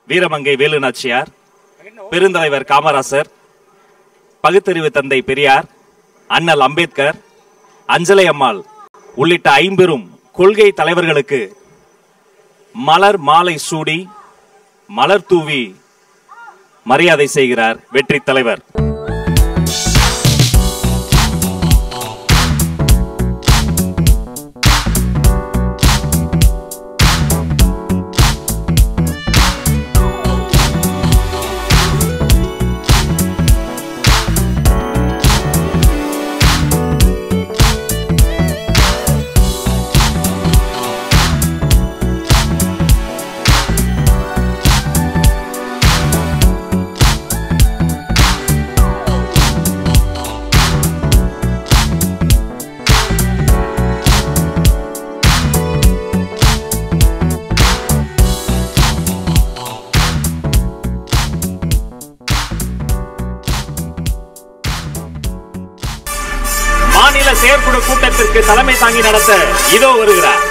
வீரமங்கை வேலு நாச்சியார், பெருந்தலைவர் காமராசர், பகுத்தறிவு தந்தை பெரியார், அண்ணல் அம்பேத்கர், அஞ்சலை அம்மாள் உள்ளிட்ட 50 கொள்கை தலைவர்களுக்கு மலர் மாலை சூடி மலர் தூவி மரியாதை செய்கிறார் வெற்றி தலைவர். மாநில செயற்குழு கூட்டத்திற்கு தலைமை தாங்கி நடத்த இதோ வருகிறார்.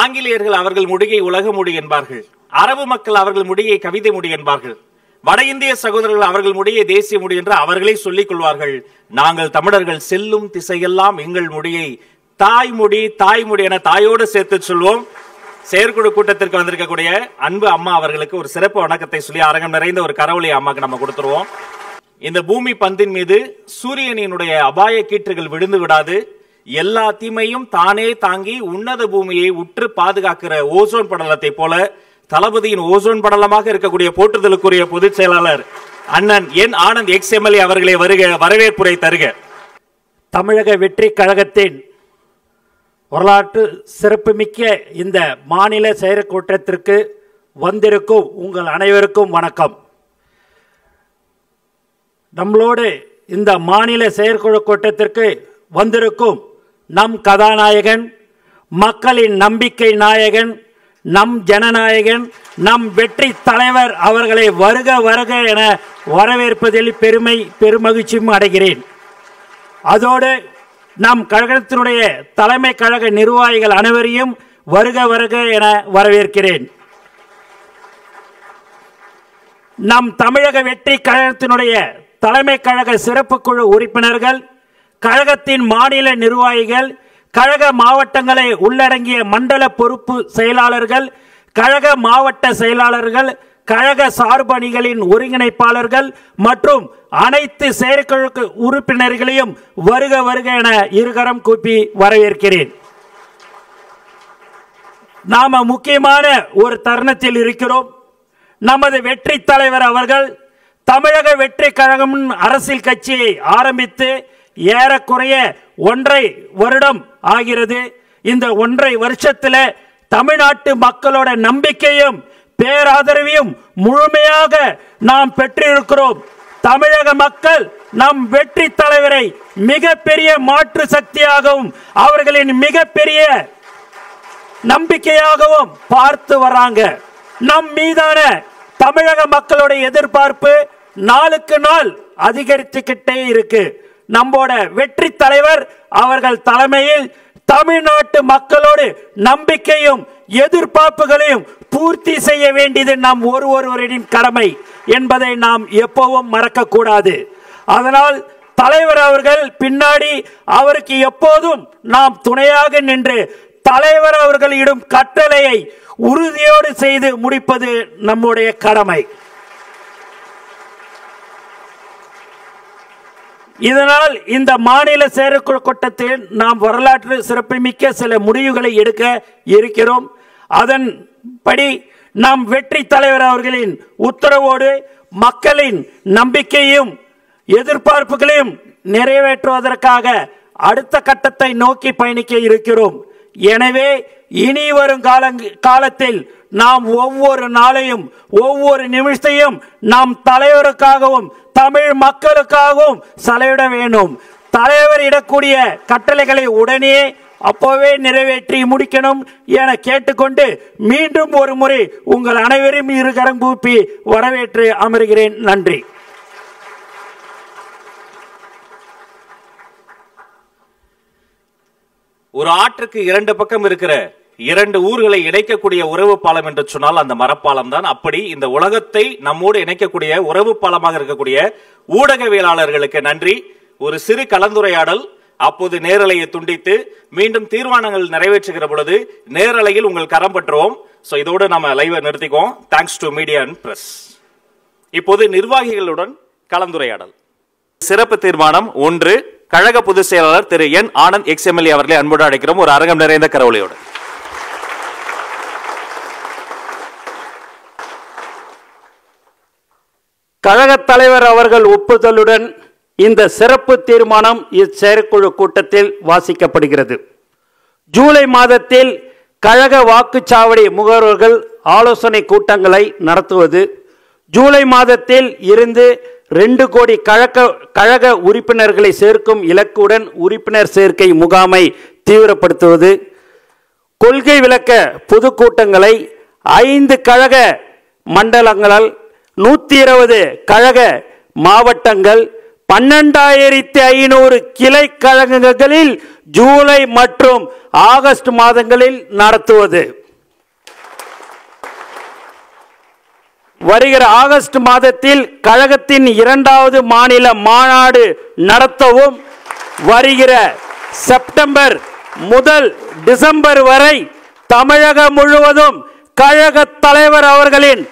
ஆங்கிலேயர்கள் அவர்கள் முடியை உலக முடி என்பார்கள். அரபு மக்கள் அவர்கள் முடியை கவிதை முடி என்பார்கள். வட இந்திய சகோதரர்கள் அவர்கள் முடியை தேசிய முடி என்று அவர்களே சொல்லிக் கொள்வார்கள். நாங்கள் தமிழர்கள் செல்லும் திசையெல்லாம் எங்கள் முடியை தாய்மொழி தாய்மொழி என தாயோடு சேர்த்து சொல்வோம். செயற்குழு கூட்டத்திற்கு வந்திருக்கக்கூடிய அன்பு அம்மா அவர்களுக்கு ஒரு சிறப்பு வணக்கத்தை சொல்லி அரங்கம் நிறைந்த ஒரு கரவொலி அம்மாக்கு நம்ம கொடுத்துருவோம். இந்த பூமி பந்தின் மீது சூரியனினுடைய அபாய கீற்றுகள் விழுந்து விடாது, எல்லா தீமையும் தானே தாங்கி உன்னத பூமியை உற்று பாதுகாக்கிற ஓசோன் படலத்தை போல தளபதியின் ஓசோன் படலமாக இருக்கக்கூடிய போற்றுதலுக்குரிய பொதுச் செயலாளர் அண்ணன் என் ஆனந்த் எக்ஸ்எம்எல்ஏ அவர்களை வரவேற்புரை தருக. தமிழக வெற்றி கழகத்தின் வரலாற்று சிறப்புமிக்க இந்த மாநில செயற்கூட்டத்திற்கு வந்திருக்கும் உங்கள் அனைவருக்கும் வணக்கம். நம்மளோடு இந்த மாநில செயற்குழு கூட்டத்திற்கு வந்திருக்கும் நம் கதாநாயகன், மக்களின் நம்பிக்கை நாயகன், நம் ஜனநாயகன், நம் வெற்றி தலைவர் அவர்களை வருக வருக என வரவேற்பதில் பெருமகிழ்ச்சியும் அடைகிறேன். அதோடு நம் கழகத்தினுடைய தலைமை கழக நிர்வாகிகள் அனைவரையும் வருக வருக என வரவேற்கிறேன். நம் தமிழக வெற்றி கழகத்தினுடைய தலைமை கழக சிறப்பு குழு உறுப்பினர்கள், கழகத்தின் மாநில நிர்வாகிகள், கழக மாவட்டங்களை உள்ளடங்கிய மண்டல பொறுப்பு செயலாளர்கள், கழக மாவட்ட செயலாளர்கள், கழக சார்பணிகளின் ஒருங்கிணைப்பாளர்கள் மற்றும் அனைத்து செயற்குழு உறுப்பினர்களையும் வருக வருக என இருகரம் கூப்பி வரவேற்கிறேன். நாம முக்கியமான ஒரு தருணத்தில் இருக்கிறோம். நமது வெற்றி தலைவர் அவர்கள் தமிழக வெற்றி கழகம் அரசியல் கட்சியை ஆரம்பித்து ஏறக்குறைய 1.5 வருடம் ஆகிறது. இந்த 1.5 வருஷத்துல தமிழ்நாட்டு மக்களோட நம்பிக்கையும் பேராதரவையும் முழுமையாக நாம் பெற்றிருக்கிறோம். தமிழக மக்கள் நம் வெற்றி தலைவரை மிகப்பெரிய மாற்று சக்தியாகவும் அவர்களின் மிகப்பெரிய நம்பிக்கையாகவும் பார்த்து வராங்க. நம் மீதான தமிழக மக்களுடைய எதிர்பார்ப்பு நாளுக்கு நாள் அதிகரித்துக்கிட்டே இருக்கு. நம்மோட வெற்றி தலைவர் அவர்கள் தலைமையில் தமிழ்நாட்டு மக்களோடு நம்பிக்கையும் எதிர்பார்ப்புகளையும் பூர்த்தி செய்ய வேண்டியது நம் ஒருவரின் கடமை என்பதை நாம் எப்பவும் மறக்க கூடாது. அதனால் தலைவர் அவர்கள் பின்னாடி அவருக்கு எப்போதும் நாம் துணையாக நின்று தலைவர் அவர்களிடம் கட்டளையை உறுதியோடு செய்து முடிப்பது நம்முடைய கடமை. இதனால் இந்த மாநில செயற்குழு கூட்டத்தில் நாம் வரலாற்று சிறப்புமிக்க சில முடிவுகளை எடுக்க இருக்கிறோம். அதன்படி நம் வெற்றி தலைவர் அவர்களின் உத்தரவோடு மக்களின் நம்பிக்கையும் எதிர்பார்ப்புகளையும் நிறைவேற்றுவதற்காக அடுத்த கட்டத்தை நோக்கி பயணிக்க இருக்கிறோம். எனவே இனி வரும் காலத்தில் நாம் ஒவ்வொரு நாளையும் ஒவ்வொரு நிமிஷத்தையும் நம் தலைவருக்காகவும் தமிழ் மக்களுக்காகவும் செலவிட வேண்டும். தலைவர் இடக்கூடிய கட்டளைகளை உடனே அப்போவே நிறைவேற்றி முடிக்கணும் என கேட்டுக்கொண்டு மீண்டும் ஒரு முறை உங்கள் அனைவரையும் இருகரம் கூப்பி வரவேற்று அமர்கிறேன். நன்றி. ஒரு ஆற்றுக்கு இரண்டு பக்கம் இருக்கிற இரண்டு ஊர்களை இணைக்கக்கூடிய உறவு பாலம் என்று சொன்னால் அந்த மரப்பாலம் தான். அப்படி இந்த உலகத்தை நம்மோடு இணைக்கக்கூடிய உறவு பாலமாக இருக்கக்கூடிய ஊடகவியலாளர்களுக்கு நன்றி. ஒரு சிறு கலந்துரையாடல், அப்போது நேரலையை துண்டித்து மீண்டும் தீர்மானங்கள் நிறைவேற்றுகிற பொழுது நேரலையில் உங்கள் கரம் பற்றுவோம். சோ இதோடு நம்ம லைவை நிறுத்திக்குவோம். Thanks to media and press. இப்போது நிர்வாகிகளுடன் கலந்துரையாடல். சிறப்பு தீர்மானம் 1, கழக பொதுச் செயலாளர் திரு என் ஆனந்த் எக்ஸ்எம்எல்ஏ அவர்களை அன்போடு அழைக்கிறோம். ஒரு அரங்கம் நிறைந்த கரவொலியோடு. கழக தலைவர் அவர்கள் ஒப்புதலுடன் இந்த சிறப்பு தீர்மானம் இச்செயற்குழு கூட்டத்தில் வாசிக்கப்படுகிறது. ஜூலை மாதத்தில் கழக வாக்குச்சாவடி முகவர்கள் ஆலோசனை கூட்டங்களை நடத்துவது, ஜூலை மாதத்தில் இருந்து 2 கோடி கழக உறுப்பினர்களை சேர்க்கும் இலக்குடன் உறுப்பினர் சேர்க்கை முகாமை தீவிரப்படுத்துவது, கொள்கை விளக்க பொதுக்கூட்டங்களை 5 கழக மண்டலங்களால் 120 கழக மாவட்டங்கள் 12,500 கிளை கழகங்களில் ஜூலை மற்றும் ஆகஸ்ட் மாதங்களில் நடத்துவது. வருகிற ஆகஸ்ட் மாதத்தில் கழகத்தின் 2வது மாநில மாநாடு நடத்தவும், வருகிற செப்டம்பர் முதல் டிசம்பர் வரை தமிழகம் முழுவதும் கழக தலைவர் அவர்களின்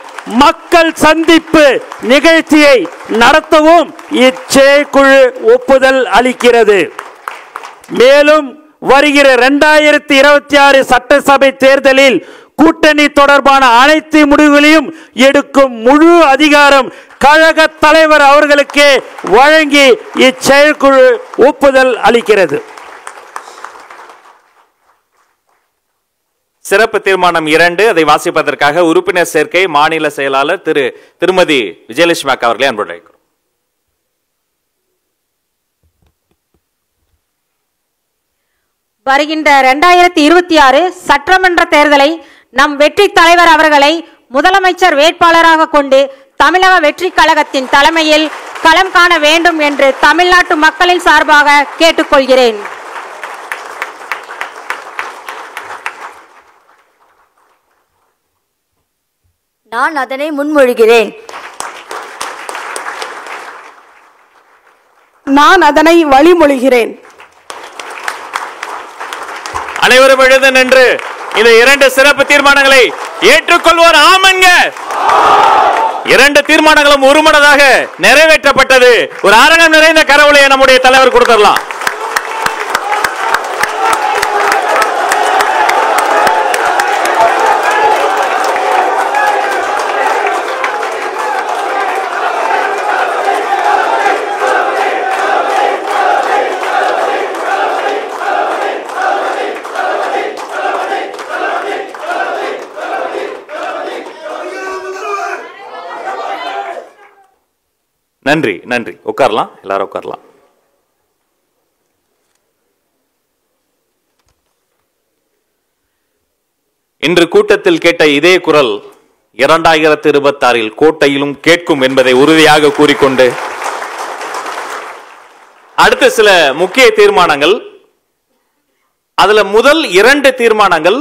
மக்கள் சந்திப்பு நிகழ்ச்சியை நடத்தவும் இச்செயற்குழு ஒப்புதல் அளிக்கிறது. மேலும் வருகிற 2026 சட்டசபை தேர்தலில் கூட்டணி தொடர்பான அனைத்து முடிவுகளையும் எடுக்கும் முழு அதிகாரம் கழக தலைவர் அவர்களுக்கு வழங்கி இச்செயற்குழு ஒப்புதல் அளிக்கிறது. சிறப்பு தீர்மானம் 2, அதை வாசிப்பதற்காக உறுப்பினர் சேர்க்கை மாநில செயலாளர் திருமதி விஜயலட்சுமி அக்கா அவர்களை அன்போடு அழைக்கிறோம். வருகின்ற 2026 சட்டமன்ற தேர்தலை நம் வெற்றி தலைவர் அவர்களை முதலமைச்சர் வேட்பாளராக கொண்டு தமிழக வெற்றி கழகத்தின் தலைமையில் களம் காண வேண்டும் என்று தமிழ்நாட்டு மக்களின் சார்பாக கேட்டுக்கொள்கிறேன். நான் அதனை முன்மொழிகிறேன். நான் அதனை வழிமொழிகிறேன். அனைவரும் எழுந்து நின்று இந்த 2 சிறப்பு தீர்மானங்களை ஏற்றுக்கொள்வோர் ஆமன்க. 2 தீர்மானங்களும் ஒருமனதாக நிறைவேற்றப்பட்டது. ஒரு அரங்கம் நிறைந்த கரவொலியை நம்முடைய தலைவர் கொடுத்துடலாம். நன்றி நன்றி. உட்காரலாம், எல்லாரும் உட்காரலாம். இன்று கூட்டத்தில் கேட்ட இதே குரல் 2026 கோட்டையிலும் கேட்கும் என்பதை உறுதியாக கூறிக்கொண்டு அடுத்த சில முக்கிய தீர்மானங்கள், அதுல முதல் 2 தீர்மானங்கள்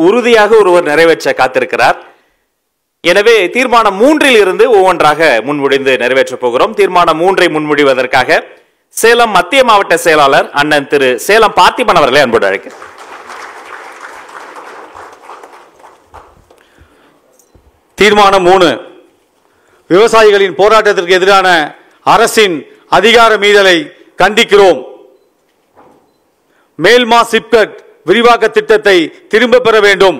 உறுதியாக ஒருவர் நிறைவேற்ற காத்திருக்கிறார். எனவே தீர்மானம் 3 இருந்து ஒவ்வொன்றாக முன்மொழிந்து நிறைவேற்றப் போகிறோம். தீர்மானம் 3 முன்மொழிவதற்காக சேலம் மத்திய மாவட்ட செயலாளர் அண்ணன் திரு சேலம் பார்த்திபன் அவர்களை அன்போடு அழைக்கிறேன். தீர்மானம் 3, விவசாயிகளின் போராட்டத்திற்கு எதிரான அரசின் அதிகார மீறலை கண்டிக்கிறோம். மேல்மா சிப்கட் விரிவாக்க திட்டத்தை திரும்ப பெற வேண்டும்.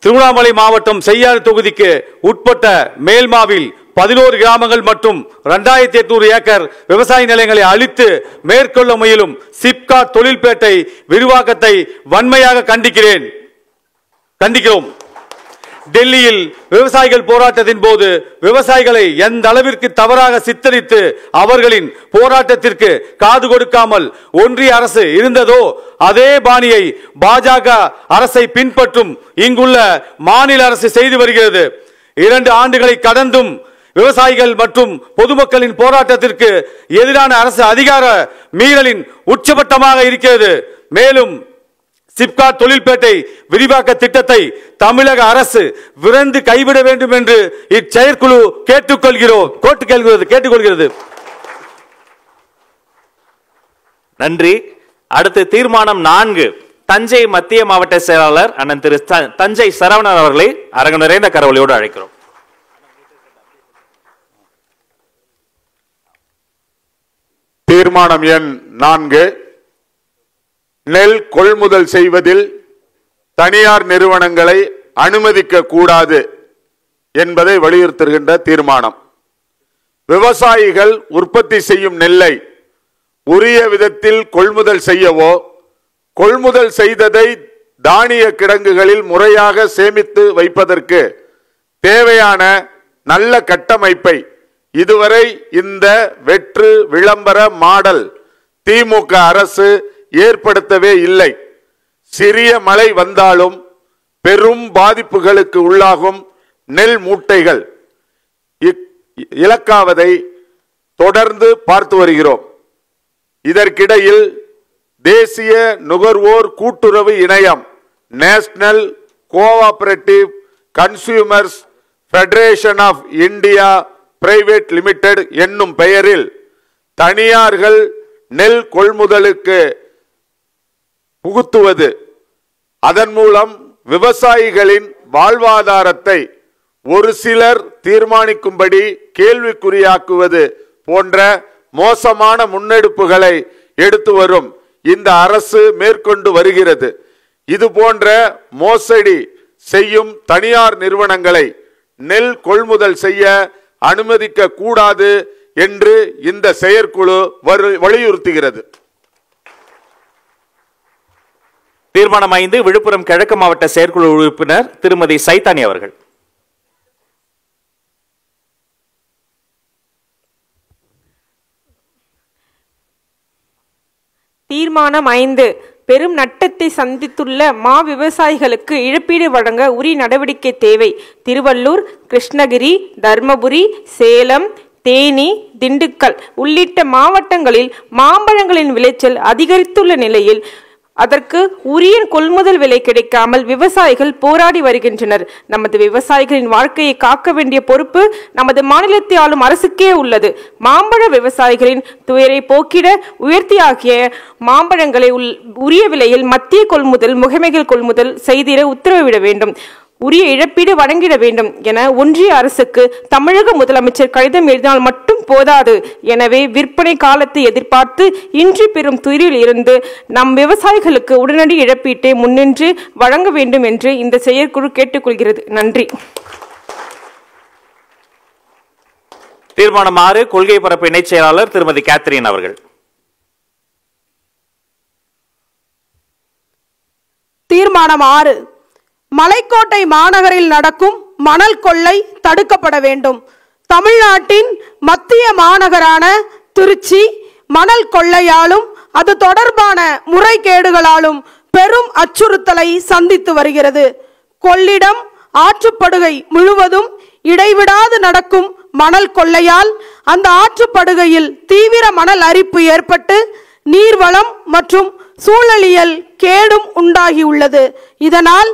திருவண்ணாமலை மாவட்டம் செய்யாறு தொகுதிக்கு உட்பட்ட மேல்மாவில் 11 கிராமங்கள் மற்றும் 2800 ஏக்கர் விவசாய நிலங்களை அழித்து மேற்கொள்ள முயலும் சிப்காட் தொழில்பேட்டை விரிவாக்கத்தை வன்மையாக கண்டிக்கிறோம். டெல்லியில் விவசாயிகள் போராட்டத்தின் போது விவசாயிகளை எந்த அளவிற்கு தவறாக சித்தரித்து அவர்களின் போராட்டத்திற்கு காது கொடுக்காமல் ஒன்றிய அரசு இருந்ததோ அதே பாணியை பாஜக அரசை பின்பற்றும் இங்குள்ள மாநில அரசு செய்து வருகிறது. 2 ஆண்டுகளை கடந்தும் விவசாயிகள் மற்றும் பொதுமக்களின் போராட்டத்திற்கு எதிரான அரசு அதிகார மீறலின் உச்சபட்டமாக இருக்கிறது. மேலும் சிப்காட் தொழில்பேட்டை விரிவாக்க திட்டத்தை தமிழக அரசு விரைந்து கைவிட வேண்டும் என்று இச்செயற்குழு கேட்டுக்கொள்கிறது. நன்றி. அடுத்து தீர்மானம் 4, தஞ்சை மத்திய மாவட்ட செயலாளர் அண்ணன் திரு தஞ்சை சரவணன் அவர்களை அரங்கு நிறைந்த கரவொலியோடு அழைக்கிறோம். தீர்மானம் எண் 4, நெல் கொள்முதல் செய்வதில் தனியார் நிறுவனங்களை அனுமதிக்க கூடாது என்பதை வலியுறுத்துகின்ற தீர்மானம். விவசாயிகள் உற்பத்தி செய்யும் நெல்லை உரிய விதத்தில் கொள்முதல் செய்யவோ, கொள்முதல் செய்ததை தானிய கிடங்குகளில் முறையாக சேமித்து வைப்பதற்கு தேவையான நல்ல கட்டமைப்பை இதுவரை இந்த வெற்று விளம்பர மாடல் திமுக அரசு ஏற்படுத்தவே இல்லை. சிறிய மழை வந்தாலும் பெரும் பாதிப்புகளுக்கு உள்ளாகும் நெல் மூட்டைகள் இழக்காவதை தொடர்ந்து பார்த்து வருகிறோம். இதற்கிடையில் தேசிய நுகர்வோர் கூட்டுறவு இணையம் national cooperative consumers federation of India private limited என்னும் பெயரில் தனியார்கள் நெல் கொள்முதலுக்கு புகுத்துவது, அதன் மூலம் விவசாயிகளின் வாழ்வாதாரத்தை ஒரு சிலர் தீர்மானிக்கும்படி கேள்விக்குறியாக்குவது போன்ற மோசமான முன்னெடுப்புகளை எடுத்து வரும் இந்த அரசு மேற்கொண்டு வருகிறது. இது போன்ற மோசடி செய்யும் தனியார் நிறுவனங்களை நெல் கொள்முதல் செய்ய அனுமதிக்க கூடாது என்று இந்த செயற்குழு வலியுறுத்துகிறது. தீர்மானம் 5, விழுப்புரம் கிழக்கு மாவட்ட செயற்குழு உறுப்பினர் திருமதி சைதானி அவர்கள். தீர்மானம் 5, பெரும் நட்டத்தை சந்தித்துள்ள மா விவசாயிகளுக்கு இழப்பீடு வழங்க உரிய நடவடிக்கை தேவை. திருவள்ளூர், கிருஷ்ணகிரி, தர்மபுரி, சேலம், தேனி, திண்டுக்கல் உள்ளிட்ட மாவட்டங்களில் மாம்பழங்களின் விளைச்சல் அதிகரித்துள்ள நிலையில் அதற்கு உரிய கொள்முதல் விலை கிடைக்காமல் விவசாயிகள் போராடி வருகின்றனர். நமது விவசாயிகளின் வாழ்க்கையை காக்க வேண்டிய பொறுப்பு நமது மாநிலத்தை ஆளும் அரசுக்கே உள்ளது. மாம்பழ விவசாயிகளின் துயரை போக்கிட உயர்த்தியாகிய மாம்பழங்களை உரிய விலையில் மத்திய கொள்முதல் முகமைகள் கொள்முதல் செய்திட உத்தரவிட வேண்டும். உரிய இழப்பீடு வழங்கிட வேண்டும் என ஒன்றிய அரசுக்கு தமிழக முதலமைச்சர் கடிதம் எழுதினால் மட்டும் போதாது. எனவே விற்பனை காலத்தை எதிர்பார்த்து இன்றி பெறும் துயரில் இருந்து நம் விவசாயிகளுக்கு உடனடி இழப்பீட்டை முன்னின்று வழங்க வேண்டும் என்று இந்த செயற்குழு கேட்டுக்கொள்கிறது. நன்றி. தீர்மானம் 6, கொள்கை பரப்பு இணைச் செயலாளர் திருமதி கேத்ரின் அவர்கள். தீர்மானம் 6, மலைக்கோட்டை மாநகரில் நடக்கும் மணல் கொள்ளை தடுக்கப்பட வேண்டும். தமிழ்நாட்டின் மத்திய மாநகரான திருச்சி மணல் கொள்ளையாலும் அது தொடர்பான முறைகேடுகளாலும் பெரும் அச்சுறுத்தலை சந்தித்து வருகிறது. கொள்ளிடம் ஆற்றுப்படுகை முழுவதும் இடைவிடாது நடக்கும் மணல் கொள்ளையால் அந்த ஆற்றுப்படுகையில் தீவிர மணல் அரிப்பு ஏற்பட்டு நீர்வளம் மற்றும் சூழலியல் கேடும் உண்டாகியுள்ளது. இதனால்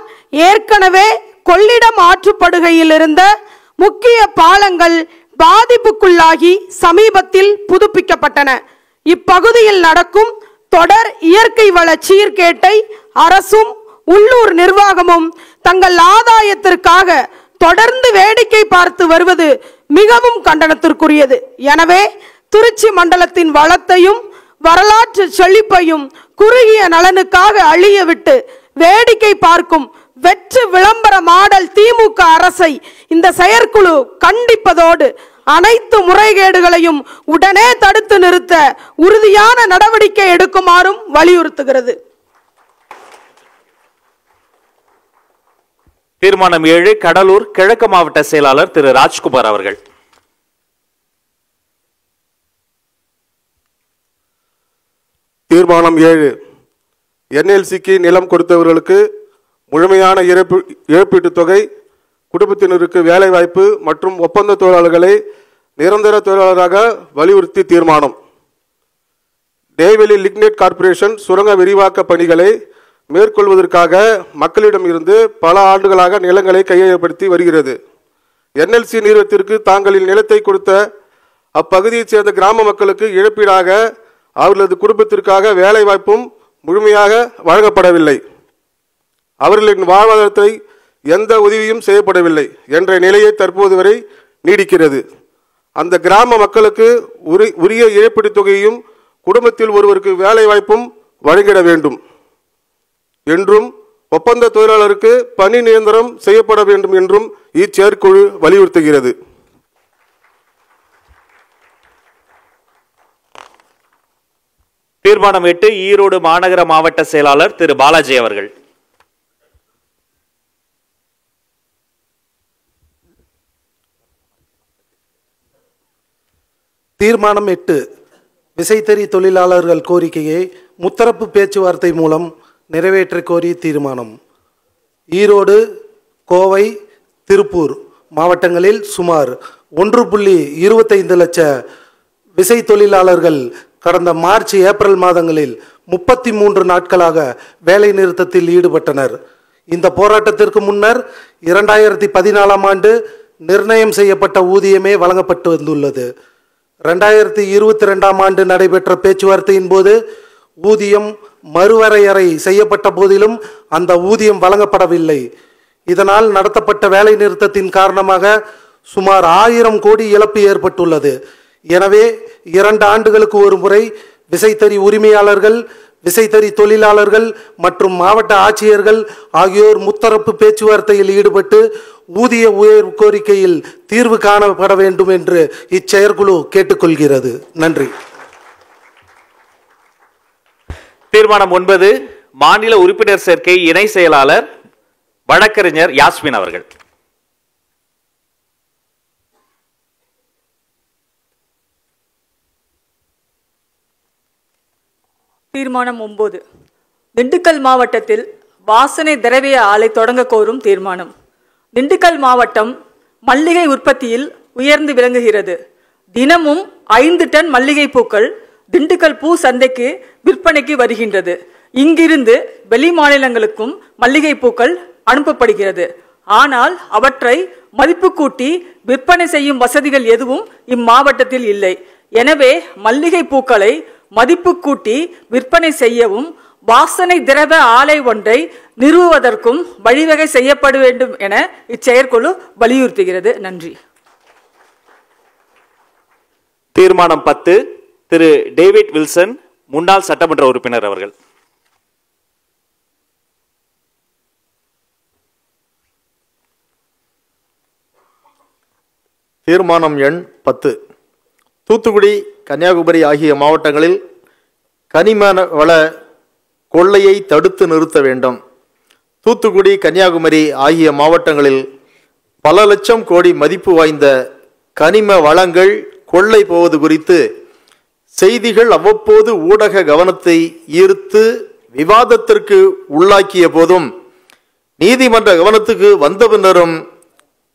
ஏற்கனவே கொள்ளிடம் ஆற்றுப்படுகையில் இருந்த முக்கிய பாலங்கள் பாதிப்புக்குள்ளாகி சமீபத்தில் புதுப்பிக்கப்பட்டன. இப்பகுதியில் நடக்கும் தொடர் இயற்கை வள சீர்கேட்டை அரசும் உள்ளூர் நிர்வாகமும் தங்கள் ஆதாயத்திற்காக தொடர்ந்து வேடிக்கை பார்த்து வருவது மிகவும் கண்டனத்திற்குரியது. எனவே திருச்சி மண்டலத்தின் வளத்தையும் வரலாற்று செழிப்பையும் குறுகிய நலனுக்காக அழிய விட்டு வேடிக்கை பார்க்கும் வெற்று விளம்பர மாடல் திமுக அரசை இந்த செயற்குழு கண்டிப்பதோடு அனைத்து முறைகேடுகளையும் உடனே தடுத்து நிறுத்த உறுதியான நடவடிக்கை எடுக்குமாறும் வலியுறுத்துகிறது. தீர்மானம் 7, கடலூர் கிழக்கு மாவட்ட செயலாளர் திரு ராஜ்குமார் அவர்கள். தீர்மானம் 7, NLCக்கு நிலம் கொடுத்தவர்களுக்கு முழுமையான இழப்பீட்டுத் தொகை குடும்பத்தினருக்கு வேலைவாய்ப்பு மற்றும் ஒப்பந்த தொழிலாளர்களை நிரந்தர தொழிலாளராக வலியுறுத்தி தீர்மானம். நெய்வேலி லிக்னைட் கார்ப்பரேஷன் சுரங்க விரிவாக்க பணிகளை மேற்கொள்வதற்காக மக்களிடம் இருந்து பல ஆண்டுகளாக நிலங்களை கையகப்படுத்தி வருகிறது. NLC நிறுவனத்திற்கு தாங்களின் நிலத்தை கொடுத்த அப்பகுதியைச் சேர்ந்த கிராம மக்களுக்கு இழப்பீடாக அவர்களது குடும்பத்திற்காக வேலை வாய்ப்பும் முழுமையாக வழங்கப்படவில்லை. அவர்களின் வாழ்வாதாரத்தை எந்த உதவியும் செய்யப்படவில்லை என்ற நிலையை தற்போது வரை நீடிக்கிறது. அந்த கிராம மக்களுக்கு உரிய இழப்பீடு தொகையையும் குடும்பத்தில் ஒருவருக்கு வேலை வாய்ப்பும் வழங்கிட வேண்டும் என்றும் ஒப்பந்த தொழிலாளருக்கு பணி நிரந்தரம் செய்யப்பட வேண்டும் என்றும் இச்செயற்குழு வலியுறுத்துகிறது. தீர்மானம் 8 ஈரோடு மாநகர மாவட்ட செயலாளர் திரு பாலாஜி அவர்கள். தீர்மானம் 8 விசைத்தறி தொழிலாளர்கள் கோரிக்கையை முத்தரப்பு பேச்சுவார்த்தை மூலம் நிறைவேற்ற கோரி தீர்மானம். ஈரோடு, கோவை, திருப்பூர் மாவட்டங்களில் சுமார் 1.25 லட்ச விசை தொழிலாளர்கள் கடந்த மார்ச், ஏப்ரல் மாதங்களில் 33 நாட்களாக வேலை நிறுத்தத்தில் ஈடுபட்டனர். இந்த போராட்டத்திற்கு முன்னர் 2014ஆம் ஆண்டு நிர்ணயம் செய்யப்பட்ட ஊதியமே வழங்கப்பட்டு வந்துள்ளது. 2022ஆம் ஆண்டு நடைபெற்ற பேச்சுவார்த்தையின் போது ஊதியம் மறுவரையறை செய்யப்பட்ட போதிலும் அந்த ஊதியம் வழங்கப்படவில்லை. இதனால் நடத்தப்பட்ட வேலை நிறுத்தத்தின் காரணமாக சுமார் 1000 கோடி இழப்பு ஏற்பட்டுள்ளது. எனவே 2 ஆண்டுகளுக்கு ஒரு முறை விசைத்தறி உரிமையாளர்கள், விசைத்தறி தொழிலாளர்கள் மற்றும் மாவட்ட ஆட்சியர்கள் ஆகியோர் முத்தரப்பு பேச்சுவார்த்தையில் ஈடுபட்டு ஊதிய உயர்வு கோரிக்கையில் தீர்வு காணப்பட வேண்டும் என்று இச்செயற்குழு கேட்டுக்கொள்கிறது. நன்றி. தீர்மானம் 9 மாநில உறுப்பினர் சேர்க்கை இணை செயலாளர் வழக்கறிஞர் யாஸ்மின் அவர்கள். தீர்மானம் 9 திண்டுக்கல் மாவட்டத்தில் வாசனை திரவிய ஆலை தொடங்க கோரும் தீர்மானம். திண்டுக்கல் மாவட்டம் மல்லிகை உற்பத்தியில் உயர்ந்து விளங்குகிறது. தினமும் 5 டன் மல்லிகை பூக்கள் திண்டுக்கல் பூ சந்தைக்கு விற்பனைக்கு வருகின்றது. இங்கிருந்து வெளி மாநிலங்களுக்கும் மல்லிகை பூக்கள் அனுப்பப்படுகிறது. ஆனால் அவற்றை மதிப்பு கூட்டி விற்பனை செய்யும் வசதிகள் எதுவும் இம்மாவட்டத்தில் இல்லை. எனவே மல்லிகை பூக்களை மதிப்பு கூட்டி விற்பனை செய்யவும் வாசனை திரவ ஆலை ஒன்றை நிறுவுவதற்கும் வழிவகை செய்யப்பட வேண்டும் என இச்செயற்குழு வலியுறுத்துகிறது. நன்றி. தீர்மானம் 10 திரு டேவிட் வில்சன் முன்னாள் சட்டமன்ற உறுப்பினர் அவர்கள். தீர்மானம் எண் 10 தூத்துக்குடி, கன்னியாகுமரி ஆகிய மாவட்டங்களில் கனிம வள கொள்ளையை தடுத்து நிறுத்த வேண்டும். தூத்துக்குடி, கன்னியாகுமரி ஆகிய மாவட்டங்களில் பல லட்சம் கோடி மதிப்பு வாய்ந்த கனிம வளங்கள் கொள்ளை போவது குறித்து செய்திகள் அவ்வப்போது ஊடக கவனத்தை ஈர்த்து விவாதத்திற்கு உள்ளாக்கிய போதும் நீதிமன்ற கவனத்துக்கு வந்த பின்னரும்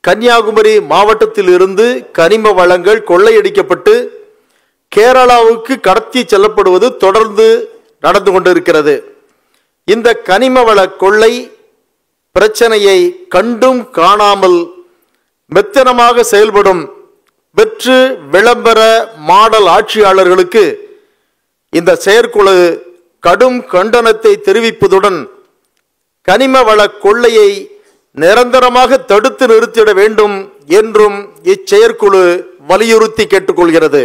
கன்னியாகுமரி மாவட்டத்தில் இருந்து கனிம வளங்கள் கொள்ளையடிக்கப்பட்டு கேரளாவுக்கு கடத்தி செல்லப்படுவது தொடர்ந்து நடந்து கொண்டிருக்கிறது. இந்த கனிம வள கொள்ளை பிரச்சனையை கண்டும் காணாமல் மெத்தனமாக செயல்படும் வெற்று விளம்பர மாடல் ஆட்சியாளர்களுக்கு இந்த செயற்குழு கடும் கண்டனத்தை தெரிவிப்பதுடன் கனிம வள கொள்ளையை நிரந்தரமாக தடுத்து நிறுத்திட வேண்டும் என்றும் இச்செயற்குழு வலியுறுத்தி கேட்டுக்கொள்கிறது.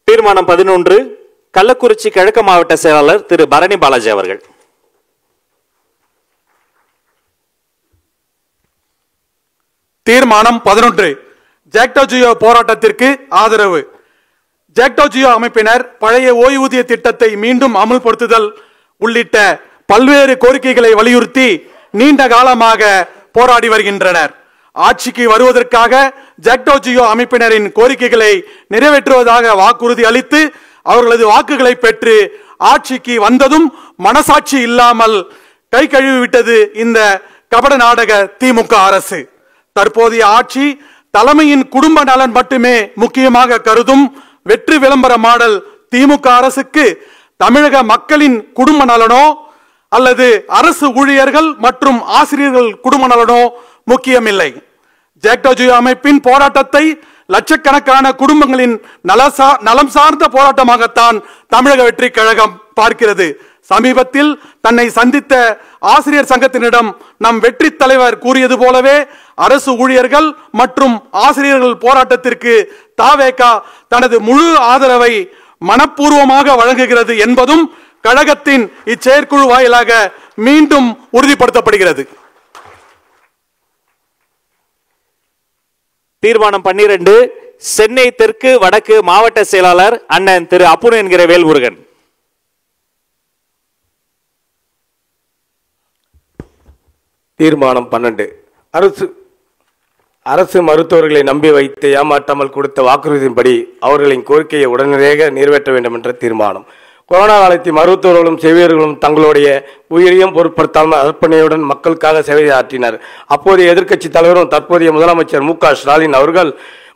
தீர்மானம் 11 கள்ளக்குறிச்சி கிழக்கு மாவட்ட செயலாளர் திரு பரணி பாலாஜி அவர்கள். தீர்மானம் 11 ஜாக்டோ ஜியோ போராட்டத்திற்கு ஆதரவு. ஜாக்டோ ஜியோ அமைப்பினர் பழைய ஓய்வூதிய திட்டத்தை மீண்டும் அமல்படுத்துதல் உள்ளிட்ட பல்வேறு கோரிக்கைகளை வலியுறுத்தி நீண்ட காலமாக போராடி வருகின்றனர். ஆட்சிக்கு வருவதற்காக ஜாக்டோ ஜியோ அமைப்பினரின் கோரிக்கைகளை நிறைவேற்றுவதாக வாக்குறுதி அளித்து அவர்களது வாக்குகளை பெற்று ஆட்சிக்கு வந்ததும் மனசாட்சி இல்லாமல் கை கழுவி விட்டது இந்த கபட நாடக திமுக அரசு. தற்போதைய ஆட்சி தலைமையின் குடும்ப நலன் மட்டுமே முக்கியமாக கருதும் வெற்றி விளம்பர மாடல் திமுக அரசுக்கு தமிழக மக்களின் குடும்ப நலனோ அல்லது அரசு ஊழியர்கள் மற்றும் ஆசிரியர்கள் குடும்ப நலனோ முக்கியமில்லை. ஜாக்டோ ஜியோ அமைப்பின் போராட்டத்தை லட்சக்கணக்கான குடும்பங்களின் நலம் சார்ந்த போராட்டமாகத்தான் தமிழக வெற்றி கழகம் பார்க்கிறது. சமீபத்தில் தன்னை சந்தித்த ஆசிரியர் சங்கத்தினிடம் நம் வெற்றி தலைவர் கூறியது போலவே அரசு ஊழியர்கள் மற்றும் ஆசிரியர்கள் போராட்டத்திற்கு தாவேகா தனது முழு ஆதரவை மனப்பூர்வமாக வழங்குகிறது என்பதும் கழகத்தின் இச்செயற்குழு வாயிலாக மீண்டும் உறுதிப்படுத்தப்படுகிறது. தீர்மானம் 12 சென்னை தெற்கு வடக்கு மாவட்ட செயலாளர் அண்ணன் திரு அப்புன் என்கிற வேல்முருகன். தீர்மானம் 12 அரசு மருத்துவர்களை நம்பி வைத்து ஏமாற்றாமல் கொடுத்த வாக்குறுதியின்படி அவர்களின் கோரிக்கையை உடனடியாக நிறைவேற்ற வேண்டும் என்ற தீர்மானம். கொரோனா காலத்தில் மருத்துவர்களும் செவிலியர்களும் தங்களுடைய உயிரையும் பொருட்படுத்தாமல் அர்ப்பணியுடன் மக்களுக்காக சேவை ஆற்றினர். அப்போதைய எதிர்க்கட்சி தலைவரும் தற்போதைய முதலமைச்சர் மு.க. ஸ்டாலின் அவர்கள்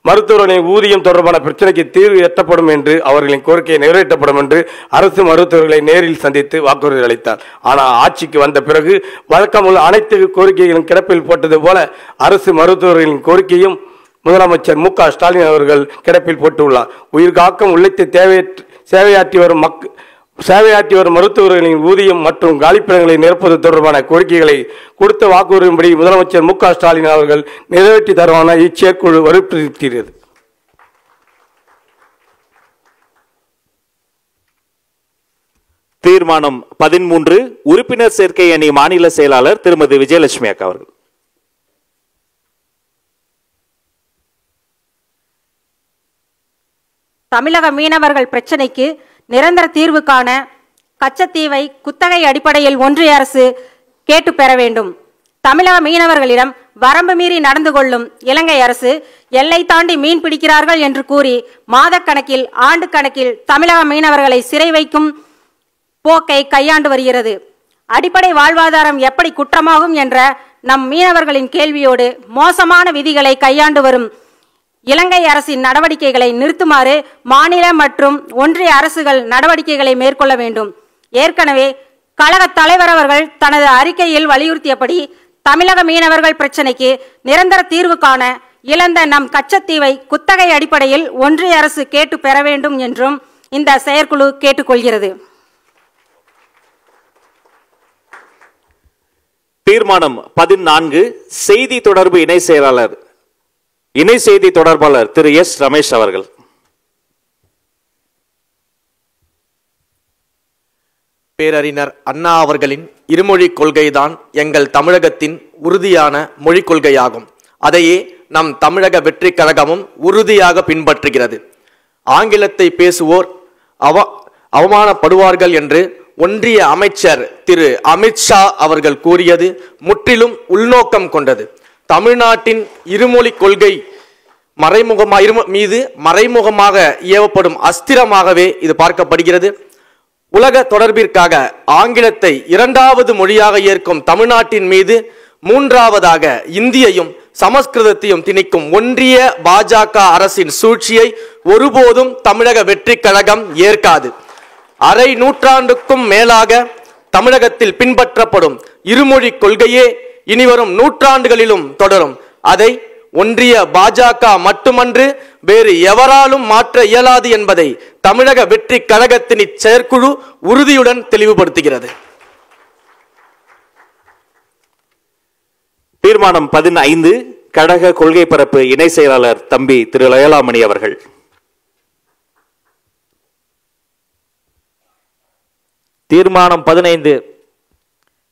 மருத்துவர்களின் ஊதியம் தொடர்பான பிரச்சனைக்கு தீர்வு எட்டப்படும் என்று அவர்களின் கோரிக்கை நிறைவேற்றப்படும் என்று அரசு மருத்துவர்களை நேரில் சந்தித்து வாக்குறுதி அளித்தார். ஆனால் ஆட்சிக்கு வந்த பிறகு வழக்கமுள்ள அனைத்து கோரிக்கைகளும் கிடப்பில் போட்டது போல அரசு மருத்துவர்களின் கோரிக்கையும் முதலமைச்சர் மு.க. ஸ்டாலின் அவர்கள் கிடப்பில் போட்டுள்ளார். உயிர் காக்கும் உள்ளத்தை சேவையாற்றி வரும் மருத்துவர்களின் ஊதியம் மற்றும் காலிப்பிடங்களை நிரப்புவது தொடர்பான கோரிக்கைகளை கொடுத்த வாக்குறுதியின்படி முதலமைச்சர் மு.க. ஸ்டாலின் அவர்கள் நிறைவேற்றி தருவான இச்செயற்குழு வலியுறுத்தியது. தீர்மானம் 13 உறுப்பினர் சேர்க்கை அணி மாநில செயலாளர் திருமதி விஜயலட்சுமி அக்கா அவர்கள். தமிழக மீனவர்கள் பிரச்சினைக்கு நிரந்தர தீர்வு காண கச்சத்தீவை குத்தகை அடிப்படையில் ஒன்றிய அரசு கேட்டு பெற வேண்டும். தமிழக மீனவர்களிடம் வரம்பு மீறி நடந்து கொள்ளும் இலங்கை அரசு எல்லை தாண்டி மீன் பிடிக்கிறார்கள் என்று கூறி மாதக்கணக்கில் ஆண்டு கணக்கில் தமிழக மீனவர்களை சிறை வைக்கும் போக்கை கையாண்டு வருகிறது. அடிப்படை வாழ்வாதாரம் எப்படி குற்றமாகும் என்ற நம் மீனவர்களின் கேள்வியோடு மோசமான விதிகளை கையாண்டு வரும் இலங்கை அரசின் நடவடிக்கைகளை நிறுத்துமாறு மாநில மற்றும் ஒன்றிய அரசுகள் நடவடிக்கைகளை மேற்கொள்ள வேண்டும். ஏற்கனவே கழக தலைவர் அவர்கள் தனது அறிக்கையில் வலியுறுத்தியபடி தமிழக மீனவர்கள் பிரச்சினைக்கு நிரந்தர தீர்வு காண இழந்த நம் கச்சத்தீவை குத்தகை அடிப்படையில் ஒன்றிய அரசு கேட்டு பெற வேண்டும் என்றும் இந்த செயற்குழு கேட்டுக்கொள்கிறது. தீர்மானம் 14 செய்தி தொடர்பு இணை செய்தி தொடர்பாளர் திரு எஸ் ரமேஷ் அவர்கள். பேரறிஞர் அண்ணா அவர்களின் இருமொழி கொள்கைதான் எங்கள் தமிழகத்தின் உறுதியான மொழிக் கொள்கையாகும். அதையே நம் தமிழக வெற்றி கழகமும் உறுதியாக பின்பற்றுகிறது. ஆங்கிலத்தை பேசுவோர் அவமானப்படுவார்கள் என்று ஒன்றிய அமைச்சர் திரு அமித்ஷா அவர்கள் கூறியது முற்றிலும் உள்நோக்கம் கொண்டது. தமிழ்நாட்டின் இருமொழி கொள்கை மீது மறைமுகமாக ஏவப்படும் அஸ்திரமாகவே இது பார்க்கப்படுகிறது. உலக தொடர்பிற்காக ஆங்கிலத்தை இரண்டாவது மொழியாக ஏற்கும் தமிழ்நாட்டின் மீது மூன்றாவதாக இந்தியையும் சமஸ்கிருதத்தையும் திணிக்கும் ஒன்றிய பாஜக அரசின் சூழ்ச்சியை ஒருபோதும் தமிழக வெற்றி கழகம் ஏற்காது. அரை நூற்றாண்டுக்கும் மேலாக தமிழகத்தில் பின்பற்றப்படும் இருமொழி கொள்கையே இனிவரும் நூற்றாண்டுகளிலும் தொடரும். அதை ஒன்றிய பாஜக மட்டுமன்று வேறு எவராலும் மாற்ற இயலாது என்பதை தமிழக வெற்றி கழகத்தின் செயற்குழு உறுதியுடன் தெளிவுபடுத்துகிறது. தீர்மானம் 15 கழக கொள்கை பரப்பு இணை செயலாளர் தம்பி திரு லயலாமணி அவர்கள். தீர்மானம் 15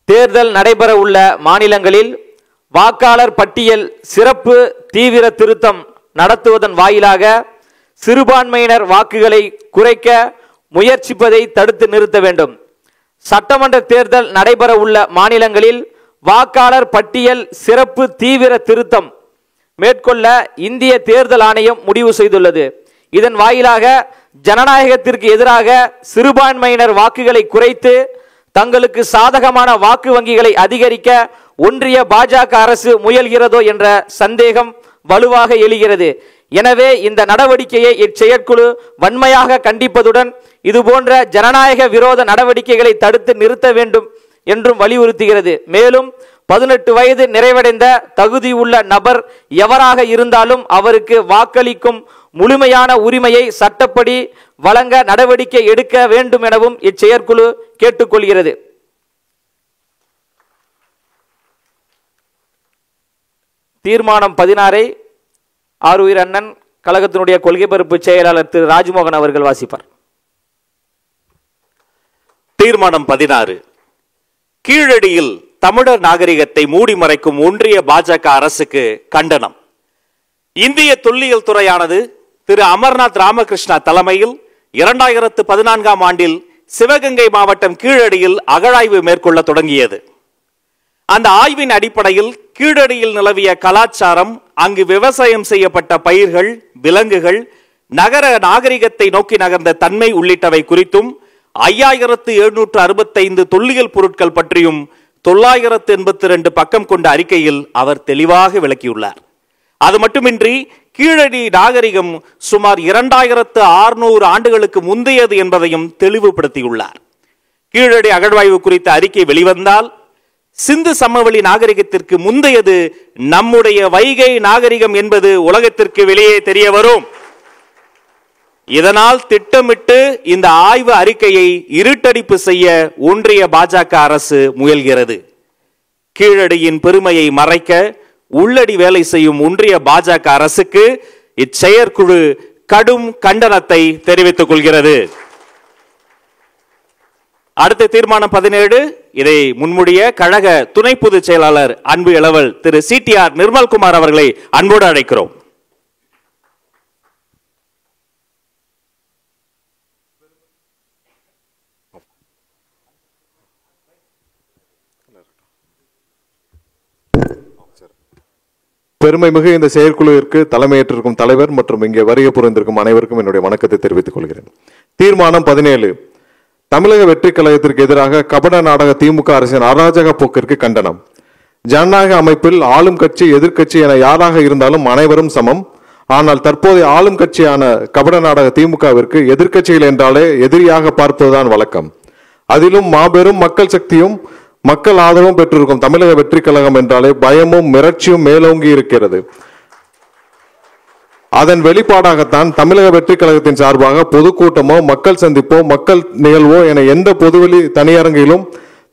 தேர்தல் நடைபெற உள்ள மாநிலங்களில் வாக்காளர் பட்டியல் சிறப்பு தீவிர திருத்தம் நடத்துவதன் வாயிலாக சிறுபான்மையினர் வாக்குகளை குறைக்க முயற்சிப்பதை தடுத்து நிறுத்த வேண்டும். சட்டமன்ற தேர்தல் நடைபெற உள்ள மாநிலங்களில் வாக்காளர் பட்டியல் சிறப்பு தீவிர திருத்தம் மேற்கொள்ள இந்திய தேர்தல் ஆணையம் முடிவு செய்துள்ளது. இதன் வாயிலாக ஜனநாயகத்திற்கு எதிராக சிறுபான்மையினர் வாக்குகளை குறைத்து தங்களுக்கு சாதகமான வாக்கு வங்கிகளை அதிகரிக்க ஒன்றிய பாஜக அரசு முயல்கிறதோ என்ற சந்தேகம் வலுவாக எழுகிறது. எனவே இந்த நடவடிக்கையை இச்செயற்குழு வன்மையாக கண்டிப்பதுடன் இதுபோன்ற ஜனநாயக விரோத நடவடிக்கைகளை தடுத்து நிறுத்த வேண்டும் என்றும் வலியுறுத்துகிறது. மேலும் 18 வயது நிறைவடைந்த தகுதியுள்ள நபர் எவராக இருந்தாலும் அவருக்கு வாக்களிக்கும் முழுமையான உரிமையை சட்டப்படி வழங்க நடவடிக்கை எடுக்க வேண்டும் எனவும் இச்செயற்குழு கேட்டுக்கொள்கிறது. தீர்மானம் 16 ஆருயிர் அண்ணன் கழகத்தினுடைய கொள்கை பரப்பு செயலாளர் திரு ராஜ்மோகன் அவர்கள் வாசிப்பார். தீர்மானம் 16. கீழடியில் தமிழர் நாகரிகத்தை மூடி மறைக்கும் ஒன்றிய பாஜக அரசுக்கு கண்டனம். இந்திய தொல்லியல் துறையானது திரு அமர்நாத் ராமகிருஷ்ணா தலைமையில் 2014ஆம் ஆண்டில் சிவகங்கை மாவட்டம் கீழடியில் அகழாய்வு மேற்கொள்ள தொடங்கியது. அந்த ஆய்வின் அடிப்படையில் கீழடியில் நிலவிய கலாச்சாரம், அங்கு விவசாயம் செய்யப்பட்ட பயிர்கள், விலங்குகள், நகர நாகரிகத்தை நோக்கி நகர்ந்த தன்மை உள்ளிட்டவை குறித்தும் 5765 தொல்லியல் பொருட்கள் பற்றியும் 982 பக்கம் கொண்ட அறிக்கையில் அவர் தெளிவாக விளக்கியுள்ளார். அது மட்டுமின்றி கீழடி நாகரிகம் சுமார் 2600 ஆண்டுகளுக்கு முந்தையது என்பதையும் தெளிவுபடுத்தியுள்ளார். கீழடி அகழ்வாய்வு குறித்த அறிக்கை வெளிவந்தால் சிந்து சமவெளி நாகரிகத்திற்கு முந்தையது நம்முடைய வைகை நாகரிகம் என்பது உலகத்திற்கு வெளியே தெரிய வரும். இதனால் திட்டமிட்டு இந்த ஆய்வு அறிக்கையை இருட்டடிப்பு செய்ய ஒன்றிய பாஜக அரசு முயல்கிறது. கீழடியின் பெருமையை மறைக்க உள்ளடி வேலை செய்யும் ஒன்றிய பாஜக அரசுக்கு இச்செயற்குழு கடும் கண்டனத்தை தெரிவித்துக் கொள்கிறது. அடுத்த தீர்மானம் 17. இதை முன்மொழிய கழக துணை பொதுச் செயலாளர் அன்பு இளவல் திரு CTR நிர்மல்குமார் அவர்களை அன்போடு அழைக்கிறோம். பெருமைமிகு இந்த செயற்குழுவிற்கு தலைமையேற்றிருக்கும் தலைவர் மற்றும் இங்கே வருகை புரிந்திருக்கும் அனைவருக்கும் என்னுடைய வணக்கத்தை தெரிவித்துக் கொள்கிறேன். தீர்மானம் 17. தமிழக வெற்றி கழகத்திற்கு எதிராக கபட நாடக திமுக அரசின் அராஜக போக்கிற்கு கண்டனம். ஜனநாயக அமைப்பில் ஆளும் கட்சி எதிர்க்கட்சி என யாராக இருந்தாலும் அனைவரும் சமம். ஆனால் தற்போதைய ஆளும் கட்சியான கபட நாடக திமுகவிற்கு எதிர்க்கட்சிகள் என்றாலே எதிரியாக பார்ப்பதுதான் வழக்கம். அதிலும் மாபெரும் மக்கள் சக்தியும் மக்கள் ஆதரவும் பெற்றிருக்கும் தமிழக வெற்றி கழகம் என்றாலே பயமும் மிரட்சியும் மேலோங்கி இருக்கிறது. அதன் வெளிப்பாடாகத்தான் தமிழக வெற்றி கழகத்தின் சார்பாக பொதுக்கூட்டமோ மக்கள் சந்திப்போ மக்கள் நிகழ்வோ என எந்த பொதுவெளி தனியரங்கிலும்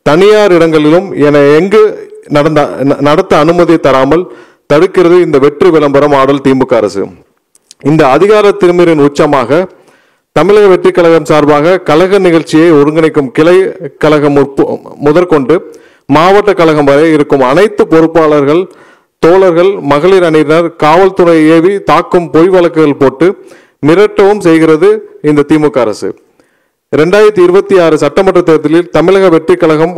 தனியார் இடங்களிலும் என எங்கு நடத்த அனுமதி தராமல் தடுக்கிறது இந்த வெற்றி விளம்பரம் ஆடல் திமுக அரசு. இந்த அதிகார திருமீறின் உச்சமாக தமிழக வெற்றி கழகம் சார்பாக கழக நிகழ்ச்சியை ஒருங்கிணைக்கும் கிளை கழகம் முதற்கொண்டு மாவட்ட கழகம் வரை இருக்கும் அனைத்து பொறுப்பாளர்கள், தோழர்கள், மகளிர் அணியினர் காவல்துறை ஏவி தாக்கும் பொய் வழக்குகள் போட்டு மிரட்டவும் செய்கிறது இந்த திமுக அரசு. 2026 சட்டமன்ற தேர்தலில் தமிழக வெற்றி கழகம்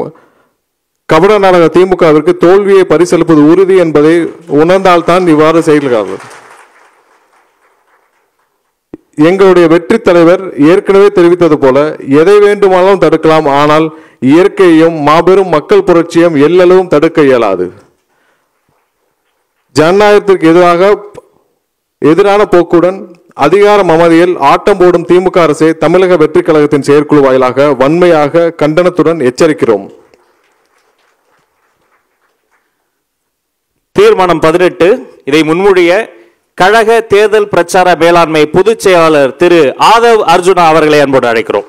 கபட நாடக திமுகவிற்கு தோல்வியை பரிசளிப்பது உறுதி என்பதை உணர்ந்தால்தான் இவ்வாறு செய்கிறார்கள். எங்களுடைய வெற்றி தலைவர் ஏற்கனவே தெரிவித்தது போல எதை வேண்டுமானாலும் தடுக்கலாம், ஆனால் இயற்கையையும் மாபெரும் மக்கள் புரட்சியும் எல்லளவும் தடுக்க இயலாது. ஜனநாயகத்திற்கு எதிரான போக்குடன் அதிகார மமதியில் ஆட்டம் போடும் திமுக அரசை தமிழக வெற்றி கழகத்தின் செயற்குழு வாயிலாக வன்மையாக கண்டனத்துடன் எச்சரிக்கிறோம். தீர்மானம் 18. இதை முன்மொழிய கழக தேர்தல் பிரச்சார மேலாண்மை பொதுச் செயலாளர் திரு ஆதவ் அர்ஜுனா அவர்களை அன்போடு அழைக்கிறோம்.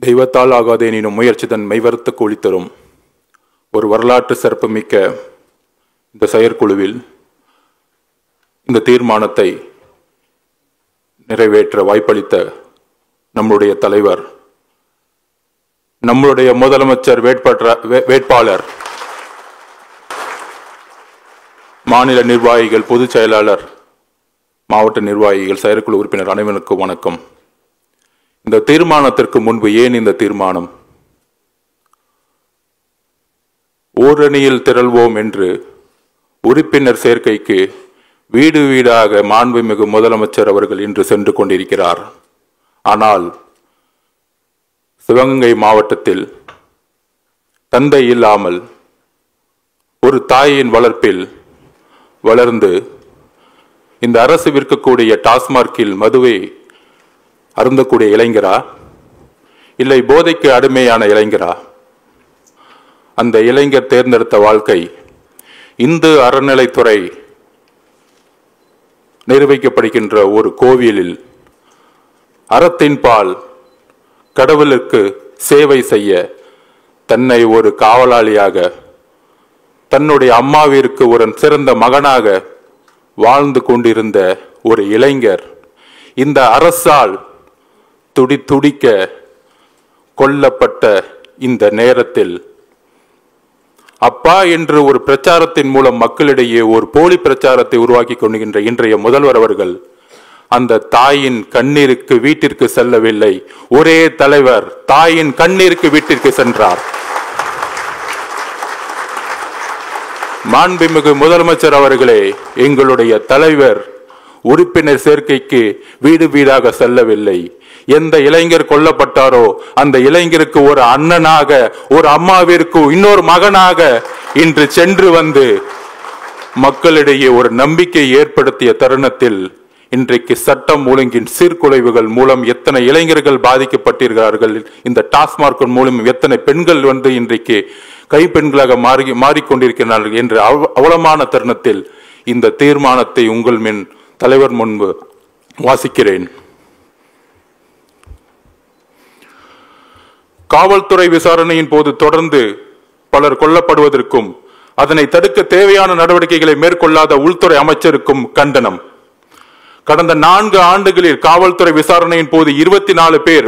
தெய்வத்தால் ஆகாதேனும் முயற்சி தன் மெய்வருத்த கூலி தரும். ஒரு வரலாற்று சிறப்புமிக்க இந்த செயற்குழுவில் இந்த தீர்மானத்தை நிறைவேற்ற வாய்ப்பளித்த நம்முடைய தலைவர், நம்முடைய முதலமைச்சர் வேட்பாளர், மாநில நிர்வாகிகள், பொதுச் செயலாளர், மாவட்ட நிர்வாகிகள், செயற்குழு உறுப்பினர் அனைவருக்கும் வணக்கம். இந்த தீர்மானத்திற்கு முன்பு ஏன் இந்த தீர்மானம்? ஓரணியில் திரள்வோம் என்று உறுப்பினர் சேர்க்கைக்கு வீடு வீடாக மாண்புமிகு முதலமைச்சர் அவர்கள் இன்று சென்று கொண்டிருக்கிறார். ஆனால் சிவகங்கை மாவட்டத்தில் தந்தை இல்லாமல் ஒரு தாயின் வளர்ப்பில் வளர்ந்து இந்த அரசு விற்கக்கூடிய டாஸ்மார்க்கில் மதுவை அருந்தக்கூடிய இளைஞரா, இல்லை போதைக்கு அடிமையான இளைஞரா? அந்த இளைஞர் தேர்ந்தெடுத்த வாழ்க்கை இந்து அறநிலைத்துறை நிர்வகிக்கப்படுகின்ற ஒரு கோவிலில் அறத்தின் பால் கடவுளுக்கு சேவை செய்ய தன்னை ஒரு காவலாளியாக, தன்னுடைய அம்மாவிற்கு ஒரு சிறந்த மகனாக வாழ்ந்து கொண்டிருந்த ஒரு இளைஞர் இந்த அரசால் துடிக்க கொல்லப்பட்ட இந்த நேரத்தில் அப்பா என்று ஒரு பிரச்சாரத்தின் மூலம் மக்களிடையே ஒரு போலி பிரச்சாரத்தை உருவாக்கி கொண்டிருக்கின்ற இன்றைய முதல்வர் அவர்கள் அந்த தாயின் கண்ணீருக்கு வீட்டிற்கு செல்லவில்லை. ஒரே தலைவர் தாயின் கண்ணீருக்கு வீட்டிற்கு சென்றார். மாண்புமிகு முதலமைச்சர் அவர்களே, எங்களுடைய தலைவர் உறுப்பினர் சேர்க்கைக்கு வீடு வீடாக செல்லவில்லை. எந்த இளைஞர் கொல்லப்பட்டாரோ அந்த இளைஞருக்கு ஒரு அண்ணனாக, ஒரு அம்மாவிற்கு இன்னொரு மகனாக இன்று சென்று வந்து மக்களிடையே ஒரு நம்பிக்கை ஏற்படுத்திய தருணத்தில் இன்றைக்கு சட்டம் ஒழுங்கின் சீர்குலைவுகள் மூலம் எத்தனை இளைஞர்கள் பாதிக்கப்பட்டிருக்கிறார்கள், இந்த டாஸ்மார்க் மூலம் எத்தனை பெண்கள் வந்து இன்றைக்கு கைப்பெண்களாக மாறிக்கொண்டிருக்கிறார்கள் என்ற அவலமான தருணத்தில் இந்த தீர்மானத்தை உங்கள் மின் தலைவர் முன்பு வாசிக்கிறேன். காவல்துறை விசாரணையின் போது தொடர்ந்து பலர் கொல்லப்படுவதற்கும் அதனை தடுக்க தேவையான நடவடிக்கைகளை மேற்கொள்ளாத உள்துறை அமைச்சருக்கும் கண்டனம். கடந்த 4 ஆண்டுகளில் காவல்துறை விசாரணையின் போது 24 பேர்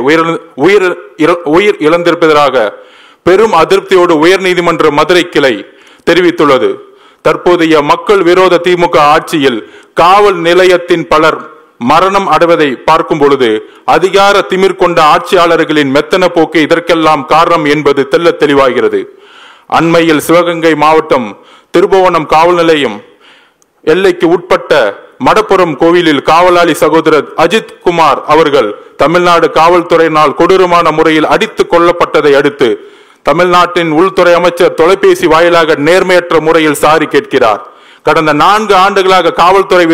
உயிர் இழந்திருப்பதாக பெரும் அதிருப்தியோடு உயர்நீதிமன்ற மதுரை கிளை தெரிவித்துள்ளது. தற்போதைய மக்கள் விரோத திமுக ஆட்சியில் காவல் நிலையத்தின் பலர் மரணம் அடைவதை பார்க்கும் பொழுது அதிகார திமிர் கொண்ட ஆட்சியாளர்களின் மெத்தன போக்கு இதற்கெல்லாம் காரணம் என்பது தெல்ல தெளிவாகிறது. அண்மையில் சிவகங்கை மாவட்டம் திருபுவனம் காவல் நிலையம் எல்லைக்கு உட்பட்ட மடப்புரம் கோவிலில் காவலாளி சகோதரர் அஜித் குமார் அவர்கள் தமிழ்நாடு காவல்துறையினால் கொடூரமான முறையில் அடித்துக் கொல்லப்பட்டதை அடுத்து தமிழ்நாட்டின் உள்துறை அமைச்சர் தொலைபேசி வாயிலாக நேர்மையற்ற முறையில் சாரி கேட்கிறார். கடந்த 4 ஆண்டுகளாக காவல்துறை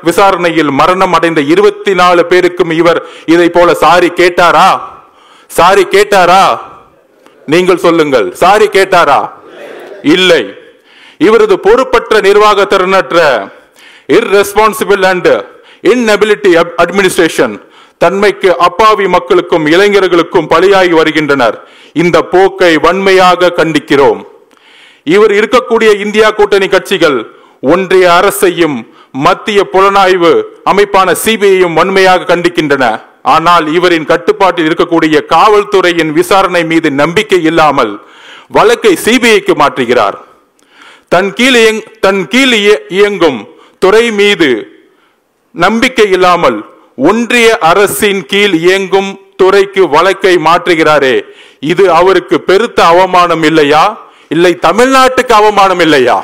விசாரணையில் மரணம் அடைந்த 24 பேருக்கும் இவர் இதை போல சாரி கேட்டாரா? சாரி கேட்டாரா? நீங்கள் சொல்லுங்கள், சாரி கேட்டாரா? இல்லை. இவரது பொறுப்பற்ற நிர்வாக திறனற்ற irresponsible and inability administration தன்மைக்கு அப்பாவி மக்களுக்கும் இளைஞர்களுக்கும் பலியாகி வருகின்றனர். இந்த போக்கை வன்மையாக கண்டிக்கிறோம். இவர் இருக்கக்கூடிய இந்தியா கூட்டணி கட்சிகள் ஒன்றிய அரசையும் மத்திய புலனாய்வு அமைப்பான சிபிஐயும் வன்மையாக கண்டிக்கின்றன. ஆனால் இவரின் கட்டுப்பாட்டில் இருக்கக்கூடிய காவல்துறையின் விசாரணை மீது நம்பிக்கை இல்லாமல் வழக்கை சிபிஐக்கு மாற்றுகிறார். தன் கீழ் இயங்கும் துறை மீது நம்பிக்கை இல்லாமல் ஒன்றிய அரசின் கீழ் இயங்கும் துறைக்கு வழக்கை மாற்றுகிறாரே, இது அவருக்கு பெருத்த அவமானம் இல்லையா? இல்லை தமிழ்நாட்டுக்கு அவமானம் இல்லையா?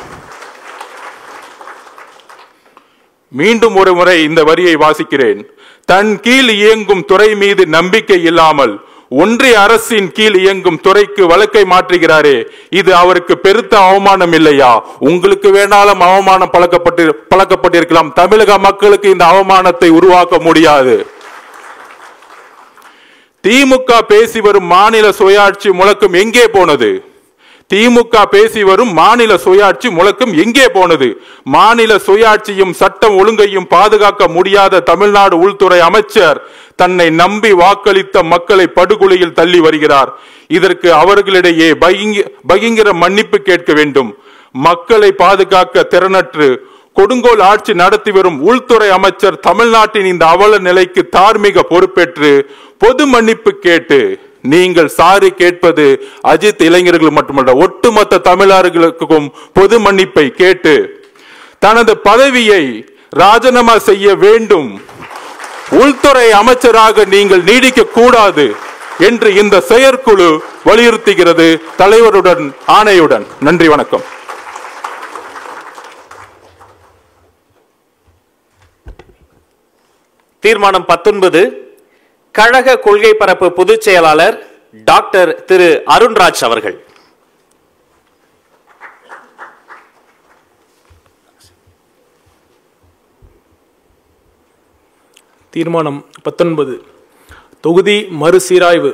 மீண்டும் ஒரு முறை இந்த வரியை வாசிக்கிறேன். தன் கீழ் இயங்கும் துறை மீது நம்பிக்கை இல்லாமல் ஒன்றிய அரசின் கீழ் இயங்கும் துறைக்கு வழக்கை மாற்றுகிறாரே, இது அவருக்கு பெருத்த அவமானம் இல்லையா? உங்களுக்கு வேணாலும் அவமானம் பழக்கப்பட்டிருக்கலாம். தமிழக மக்களுக்கு இந்த அவமானத்தை உருவாக்க முடியாது. திமுக பேசி வரும் மாநில சுயாட்சி முழக்கம் எங்கே போனது? திமுக பேசி வரும் மாநில சுயாட்சி முழக்கம் எங்கே போனது? மாநில சுயாட்சியும் சட்டம் ஒழுங்கையும் பாதுகாக்க முடியாத தமிழ்நாடு உள்துறை அமைச்சர் தன்னை நம்பி வாக்களித்த மக்களை படுகொலையில் தள்ளி வருகிறார். இதற்கு அவர்களிடையே பகிங்கர மன்னிப்பு கேட்க வேண்டும். மக்களை பாதுகாக்க திறனற்று கொடுங்கோல் ஆட்சி நடத்தி வரும் உள்துறை அமைச்சர் தமிழ்நாட்டின் இந்த அவல நிலைக்கு தார்மீக பொறுப்பேற்று பொது மன்னிப்பு கேட்டு, நீங்கள் சாரி கேட்பது அஜித் இளைஞர்கள் மட்டுமல்ல, ஒட்டுமொத்த தமிழர்களுக்கும் பொது மன்னிப்பை கேட்டு தனது பதவியை ராஜினாமா செய்ய வேண்டும். உள்துறை அமைச்சராக நீங்கள் நீடிக்க கூடாது என்று இந்த செயற்குழு வலியுறுத்துகிறது, தலைவருடன் ஆணையுடன். நன்றி, வணக்கம். தீர்மானம் 19 கழக கொள்கை பரப்பு பொதுச் செயலாளர் டாக்டர் திரு அருண்ராஜ் அவர்கள். தீர்மானம் 19 தொகுதி மறுசீராய்வு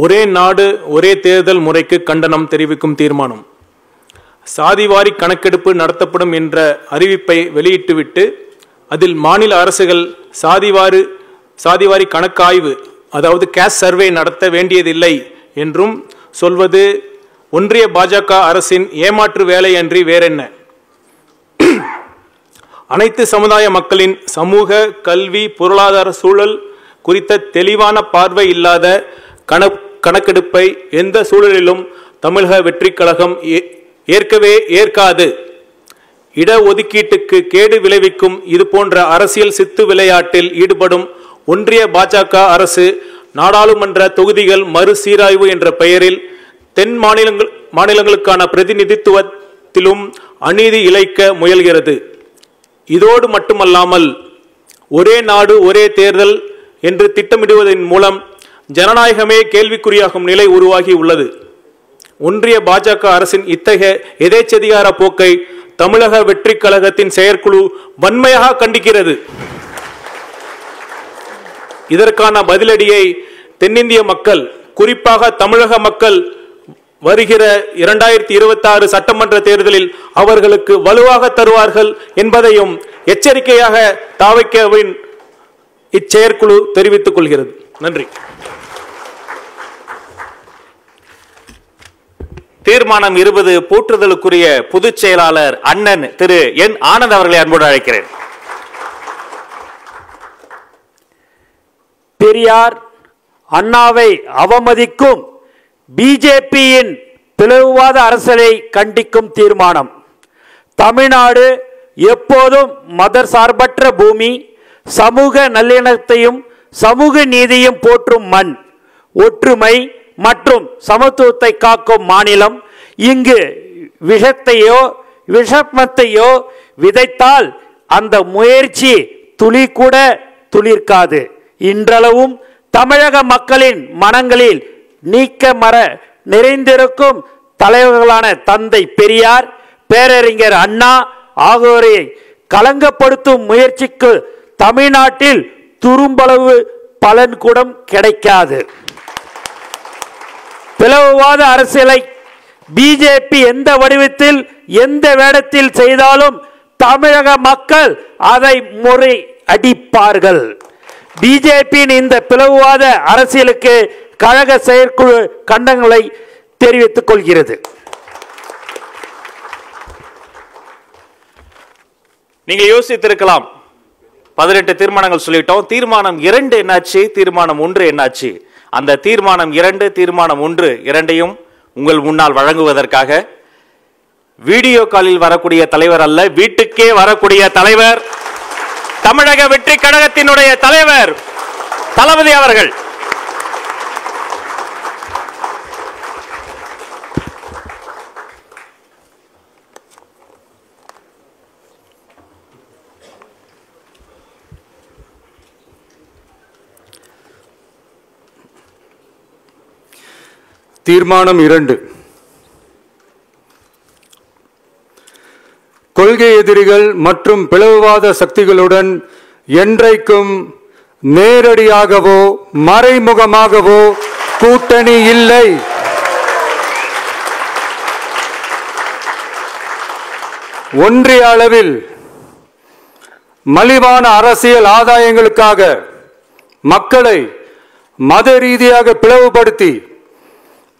ஒரே நாடு ஒரே தேர்தல் முறைக்கு கண்டனம் தெரிவிக்கும் தீர்மானம். சாதிவாரி கணக்கெடுப்பு நடத்தப்படும் என்ற அறிவிப்பை வெளியிட்டுவிட்டு அதில் மாநில அரசுகள் சாதிவாரி கணக்காய்வு அதாவது கேஸ் சர்வே நடத்த வேண்டியதில்லை என்றும் சொல்வது ஒன்றிய பாஜக அரசின் ஏமாற்று வேலை அன்றி வேறென்ன? அனைத்து சமுதாய மக்களின் சமூக கல்வி பொருளாதார சூழல் குறித்த தெளிவான பார்வை இல்லாத கணக்கெடுப்பை எந்த சூழலிலும் தமிழக வெற்றி கழகம் ஏற்கவே ஏற்காது. இடஒதுக்கீட்டுக்கு கேடு விளைவிக்கும் இது போன்ற அரசியல் சித்து விளையாட்டில் ஈடுபடும் ஒன்றிய பாஜக அரசு நாடாளுமன்ற தொகுதிகள் மறுசீராய்வு என்ற பெயரில் தென் மாநிலங்களுக்கான பிரதிநிதித்துவத்திலும் அநீதி இழைக்க முயல்கிறது. இதோடு மட்டுமல்லாமல் ஒரே நாடு ஒரே தேர்தல் என்று திட்டமிடுவதன் மூலம் ஜனநாயகமே கேள்விக்குறியாகும் நிலை உருவாகி உள்ளது. ஒன்றிய பாஜக அரசின் இத்தகைய எதேச்சதிகார போக்கை தமிழக வெற்றி கழகத்தின் செயற்குழு வன்மையாக கண்டிக்கிறது. இதற்கான பதிலடியை தென்னிந்திய மக்கள், குறிப்பாக தமிழக மக்கள் வருகிற 2026 சட்டமன்ற தேர்தலில் அவர்களுக்கு வலுவாக தருவார்கள் என்பதையும் எச்சரிக்கையாக தாவைக்கவின் இச்செயற்குழு தெரிவித்துக் கொள்கிறது. நன்றி. தீர்மானம் 20 போற்றுதலுக்குரிய பொதுச் செயலாளர் அண்ணன் திரு என் ஆனந்த் அவர்களை அன்போடு அழைக்கிறேன். பெரியார் அண்ணாவை அவமதிக்கும் பிஜேபியின் பிளவுவாத அரசியலை கண்டிக்கும் தீர்மானம். தமிழ்நாடு எப்போதும் மதசார்பற்ற பூமி, சமூக நல்லிணக்கத்தையும் சமூக நீதியும் போற்றும் மண், ஒற்றுமை மற்றும் சமத்துவத்தை காக்கும் மாநிலம். இங்கு விஷமத்தையோ விதைத்தால் அந்த முயற்சி துளி கூட துளிர்க்காது. இன்றளவும் தமிழக மக்களின் மனங்களில் நீக்கமற நிறைந்திருக்கும் தலைவர்களான தந்தை பெரியார், பேரறிஞர் அண்ணா ஆகியோரை களங்கப்படுத்தும் முயற்சிக்கு தமிழ்நாட்டில் துரும்பளவு பலன் கூட கிடைக்காது. பிளவுவாத அரசியலை பிஜேபி எந்த வடிவத்தில் எந்த வேடத்தில் செய்தாலும் தமிழக மக்கள் அதை முறையடிப்பார்கள். பிஜேபியின் இந்த பிளவுவாத அரசியலுக்கு கழக செயற்குழு கண்டனங்களை தெரிவித்துக் கொள்கிறது. நீங்க யோசித்திருக்கலாம், 18 தீர்மானங்கள் சொல்லிட்டோம். தீர்மானம் 2 என்னாச்சு, தீர்மானம் 1 என்னாச்சு? அந்த தீர்மானம் 2 தீர்மானம் 1 இரண்டையும் உங்கள் முன்னால் வழங்குவதற்காக வீடியோ காலில் வரக்கூடிய தலைவர் அல்ல, வீட்டுக்கே வரக்கூடிய தலைவர், தமிழக வெற்றி கழகத்தினுடைய தலைவர் தளபதி அவர்கள். தீர்மானம் 2. கொள்கை எதிரிகள் மற்றும் பிளவுவாத சக்திகளுடன் என்றைக்கும் நேரடியாகவோ மறைமுகமாகவோ கூட்டணி இல்லை. ஒன்றிய அளவில் மலிவான அரசியல் ஆதாயங்களுக்காக மக்களை மத ரீதியாக பிளவுபடுத்தி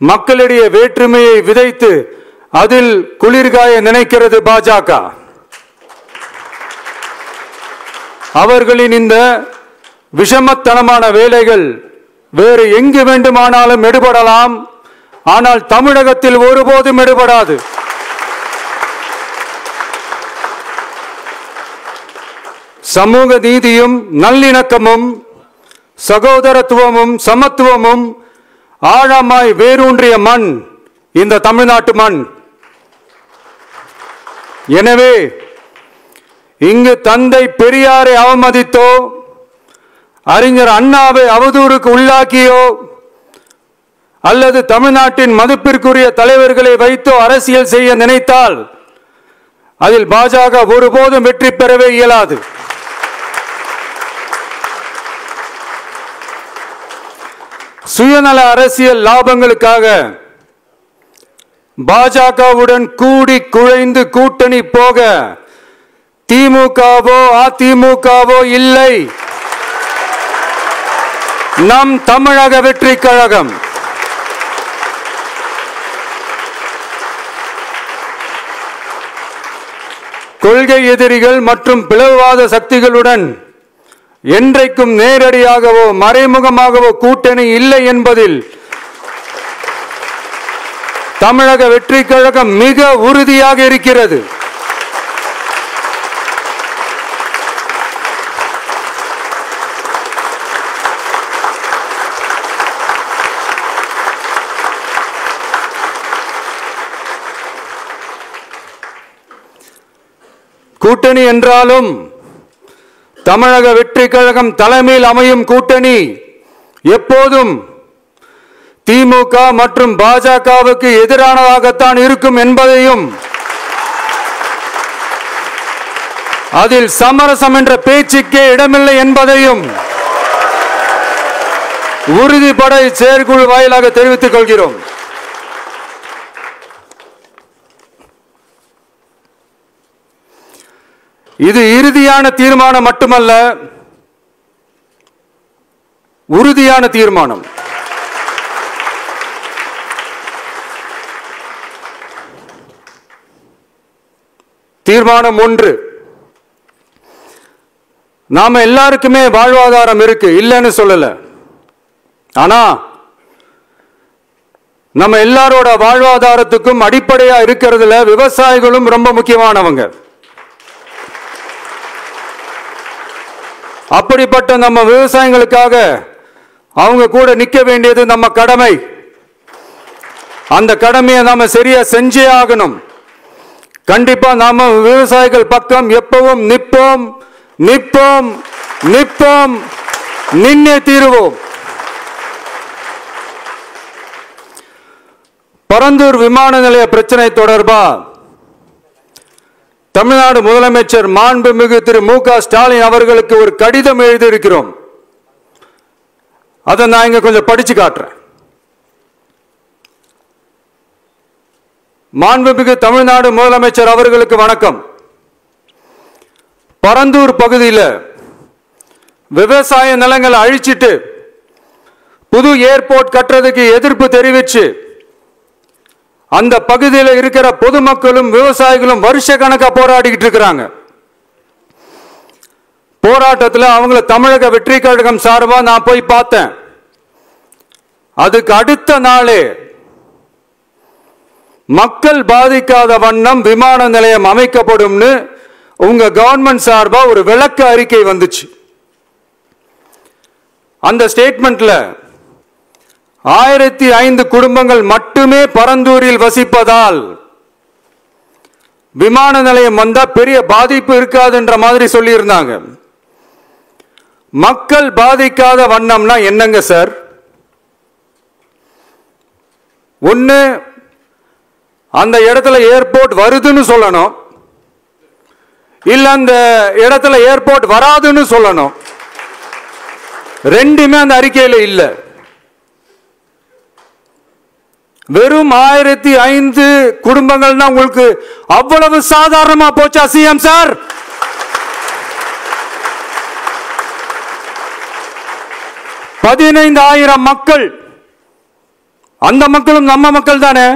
மக்களிடையே வேற்றுமையை விதைத்து அதில் குளிர்காய நினைக்கிறது பாஜக. அவர்களின் இந்த விஷமத்தனமான வேலைகள் வேறு எங்கு வேண்டுமானாலும் எடுபடலாம், ஆனால் தமிழகத்தில் ஒருபோதும் எடுபடாது. சமூக நீதியும் நல்லிணக்கமும் சகோதரத்துவமும் சமத்துவமும் ஆழமாய் வேரூன்றிய மண் இந்த தமிழ்நாட்டு மண். எனவே இங்கு தந்தை பெரியாரை அவமதித்தோ அறிஞர் அண்ணாவை அவதூறுக்கு உள்ளாக்கியோ அல்லது தமிழ்நாட்டின் மதிப்பிற்குரிய தலைவர்களை வைத்தோ அரசியல் செய்ய நினைத்தால் அதில் பாஜக ஒருபோதும் வெற்றி பெறவே இயலாது. சுயநல அரசியல் லாபங்களுக்காக பாஜகவுடன் கூடி குழைந்து கூட்டணி போக திமுகவோ அதிமுகவோ இல்லை. நம் தமிழக வெற்றி கழகம் கொள்கை எதிரிகள் மற்றும் பிளவுவாத சக்திகளுடன் என்றைக்கும் நேரடியாகவோ மறைமுகமாகவோ கூட்டணி இல்லை என்பதில் தமிழக வெற்றி கழகம் மிக உறுதியாக இருக்கிறது. கூட்டணி என்றாலும் தமிழக வெற்றி கழகம் தலைமையில் அமையும் கூட்டணி எப்போதும் திமுக மற்றும் பாஜகவுக்கு எதிரானதாகத்தான் இருக்கும் என்பதையும் அதில் சமரசம் என்ற பேச்சுக்கே இடமில்லை என்பதையும் உறுதிபட செயற்குழு வாயிலாக தெரிவித்துக் கொள்கிறோம். இது இறுதியான தீர்மானம் மட்டுமல்ல, உறுதியான தீர்மானம். தீர்மானம் 1, நாம எல்லாருக்குமே வாழ்வாதாரம் இருக்கு, இல்லைன்னு சொல்லல. ஆனா நம்ம எல்லாரோட வாழ்வாதாரத்துக்கும் அடிப்படையா இருக்கிறதுல விவசாயிகளும் ரொம்ப முக்கியமானவங்க. அப்படிப்பட்ட நம்ம விவசாயிகளுக்காக அவங்க கூட நிக்க வேண்டியது நம்ம கடமை. அந்த கடமையை நாம சரியா செஞ்சே ஆகணும். கண்டிப்பா நாம விவசாயிகள் பக்கம் எப்பவும் நிற்போம், நிற்போம், நிற்போம், நின்னே தீருவோம். பரந்தூர் விமான நிலைய பிரச்சனை தொடர்பா தமிழ்நாடு முதலமைச்சர் மாண்புமிகு திரு மு.க. ஸ்டாலின் அவர்களுக்கு ஒரு கடிதம் எழுதியிருக்கிறோம். அதை நான் இங்க கொஞ்சம் படிச்சு காட்டுறேன். மாண்புமிகு தமிழ்நாடு முதலமைச்சர் அவர்களுக்கு வணக்கம். பரந்தூர் பகுதியில் விவசாய நிலங்களை அழிச்சிட்டு புது ஏர்போர்ட் கட்டுறதுக்கு எதிர்ப்பு தெரிவிச்சு அந்த பகுதியில் இருக்கிற பொதுமக்களும் விவசாயிகளும் வருஷ கணக்கா போராடிக்கிட்டு இருக்கிறாங்க. போராட்டத்தில் அவங்கள தமிழக வெற்றி கழகம் சார்பா நான் போய் பார்த்தேன். அதுக்கு அடுத்த நாளே மக்கள் பாதிக்காத வண்ணம் விமான நிலையம் அமைக்கப்படும்னு உங்க கவர்மெண்ட் சார்பா ஒரு விளக்க அறிக்கை வந்துச்சு. அந்த ஸ்டேட்மெண்ட்ல 1005 குடும்பங்கள் மட்டுமே பரந்தூரில் வசிப்பதால் விமான நிலையம் வந்தா பெரிய பாதிப்பு இருக்காதுன்ற மாதிரி சொல்லி இருந்தாங்க. மக்கள் பாதிக்காத வண்ணம்னா என்னங்க சார்? ஒண்ணு அந்த இடத்துல ஏர்போர்ட் வருதுன்னு சொல்லணும், இல்ல அந்த இடத்துல ஏர்போர்ட் வராதுன்னு சொல்லணும். ரெண்டுமே அந்த அறிக்கையில இல்ல. வெறும் 1005 குடும்பங்கள் தான் உங்களுக்கு அவ்வளவு சாதாரணமா போச்சா சிஎம் சார்? $15,000 மக்கள், அந்த மக்களும் நம்ம மக்கள் தானே.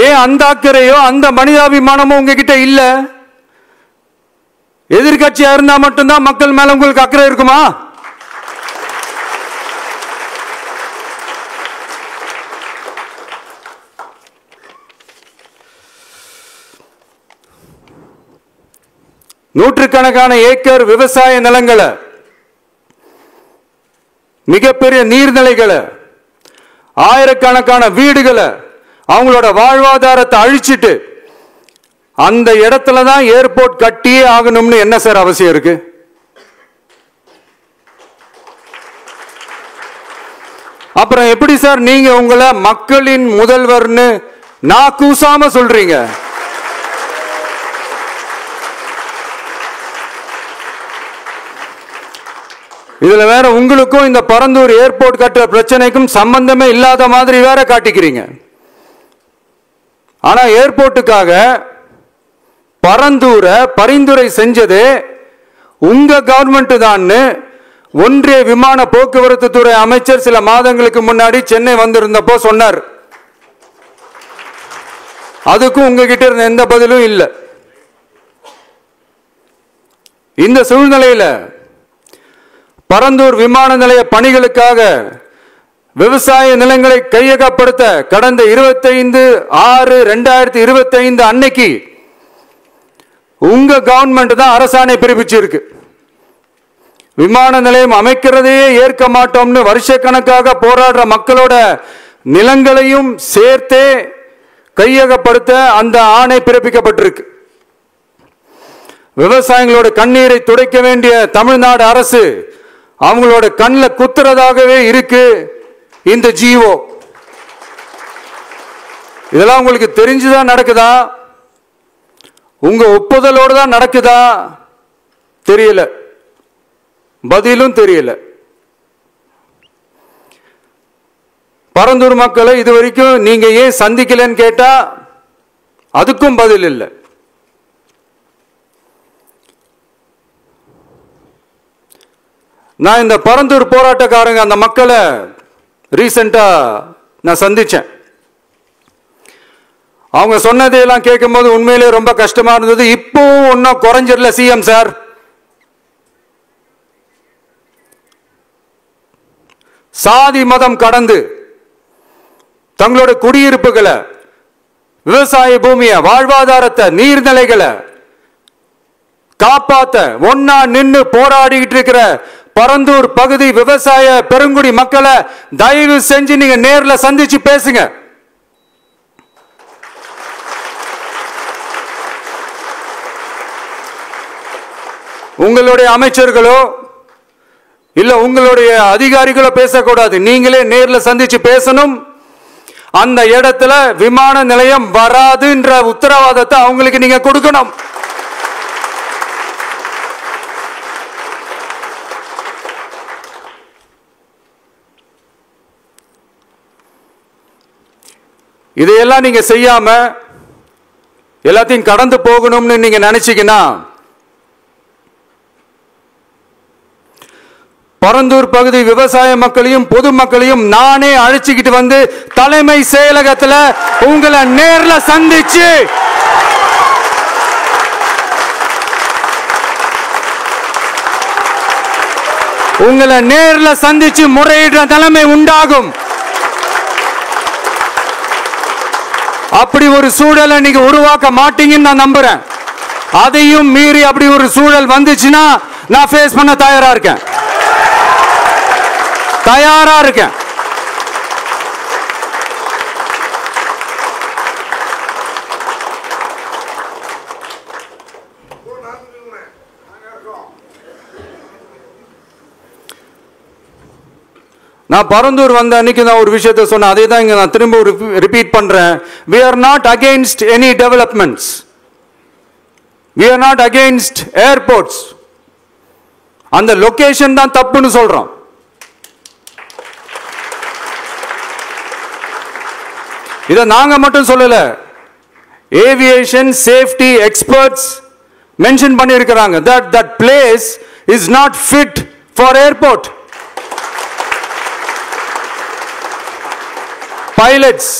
ஏன் அந்த அக்கறையோ அந்த மனிதாபிமானமோ உங்ககிட்ட இல்ல? எதிர்கட்சியா இருந்தா மட்டும்தான் மக்கள் மேல உங்களுக்கு அக்கறை இருக்குமா? நூற்றுக்கணக்கான ஏக்கர் விவசாய நிலங்களை, மிகப்பெரிய நீர்நிலைகளை, ஆயிரக்கணக்கான வீடுகளை, அவங்களோட வாழ்வாதாரத்தை அழிச்சிட்டு அந்த இடத்துல தான் ஏர்போர்ட் கட்டியே ஆகணும்னு என்ன சார் அவசியம் இருக்கு? அப்புறம் எப்படி சார் நீங்க உங்களை மக்களின் முதல்வர்னு நான் கூசாம சொல்றீங்க? இதுல வேற உங்களுக்கும் இந்த பரந்தூர் ஏர்போர்ட் கட்டுற பிரச்சனைக்கும் சம்பந்தமே இல்லாத மாதிரி வேற காட்டிக்கிறீங்க. ஆனா ஏர்போர்ட்டுக்காக பரந்தூரை பரிந்துரை செஞ்சது உங்க கவர்மெண்ட் தான் ஒன்றிய விமான போக்குவரத்து துறை அமைச்சர் சில மாதங்களுக்கு முன்னாடி சென்னை வந்திருந்தப்போ சொன்னார். அதுக்கும் உங்ககிட்ட இருந்த எந்த பதிலும் இல்லை. இந்த சூழ்நிலையில பரந்தூர் விமான நிலைய பணிகளுக்காக விவசாய நிலங்களை கையகப்படுத்த கடந்த 25/6/2025 அன்னைக்கு உங்க கவர்மெண்ட் தான் அரசாணை பிறப்பிச்சிருக்கு. விமான நிலையம் அமைக்கிறதையே ஏற்க மாட்டோம்னு வருஷக்கணக்காக போராடுற மக்களோட நிலங்களையும் சேர்த்தே கையகப்படுத்த அந்த ஆணை பிறப்பிக்கப்பட்டிருக்கு. விவசாயிகளோட கண்ணீரை துடைக்க வேண்டிய தமிழ்நாடு அரசு அவங்களோட கண்ணில் குத்துறதாகவே இருக்கு இந்த ஜீவோ. இதெல்லாம் உங்களுக்கு தெரிஞ்சுதான் நடக்குதா? உங்க ஒப்புதலோடு தான் நடக்குதா? தெரியல, பதிலும் தெரியல. பரந்தூர் மக்களை இதுவரைக்கும் நீங்க ஏன் சந்திக்கலன்னு கேட்டா அதுக்கும் பதில் இல்லை. நான் இந்த பரந்தூர் போராட்டக்காரங்க அந்த மக்களை ரீசெண்டா நான் சந்திச்சேன். அவங்க சொன்னதையெல்லாம் கேட்கும்போது உண்மையிலே ரொம்ப கஷ்டமா இருந்தது. இப்போ ஒன்னும் குறைஞ்சிடல சிஎம் சார். சாதி மதம் கடந்து தங்களோட குடியிருப்புகளை, விவசாய பூமியை, வாழ்வாதாரத்தை, நீர்நிலைகளை காப்பாத்த ஒன்னா நின்று போராடிட்டு இருக்கிற பரந்தூர் பகுதி விவசாய பெருங்குடி மக்களை தயவு செஞ்சு நீங்க நேர்ல சந்திச்சு பேசுங்க. உங்களுடைய அமைச்சர்களோ இல்ல உங்களுடைய அதிகாரிகளோ பேசக்கூடாது. நீங்களே நேர்ல சந்திச்சு பேசணும். அந்த இடத்துல விமான நிலையம் வராதுன்ற உத்தரவாதத்தை அவங்களுக்கு நீங்க கொடுக்கணும். இதையெல்லாம் நீங்க செய்யாம எல்லாத்தையும் கடந்து போகணும்னு நீங்க நினைச்சீங்கன்னா பரந்தூர் பகுதி விவசாய மக்களையும் பொதுமக்களையும் நானே அழைச்சிக்கிட்டு வந்து தலைமை செயலகத்துல உங்களை நேர்ல சந்திச்சு முறையிடுற நிலைமை உண்டாகும். அப்படி ஒரு சூழலை நீங்க உருவாக்க மாட்டீங்கன்னு நான் நம்புறேன். அதையும் மீறி அப்படி ஒரு சூழல் வந்துச்சுன்னா நான் ஃபேஸ் பண்ண தயாரா இருக்கேன். நான் பரந்தூர் வந்த அன்னைக்கு நான் ஒரு விஷயத்தை சொன்னேன். அதே தான் இங்க நான் திரும்ப ரிப்பீட் பண்றேன். We are not against any developments. We are not against airports. அந்த லொகேஷன் தான் தப்புன்னு சொல்றோம். இதை நாங்க மட்டும் சொல்லல, ஏவியேஷன் சேஃப்டி எக்ஸ்பர்ட்ஸ் மென்ஷன் பண்ணியிருக்கிறாங்க. that place is not fit for airport. Pilots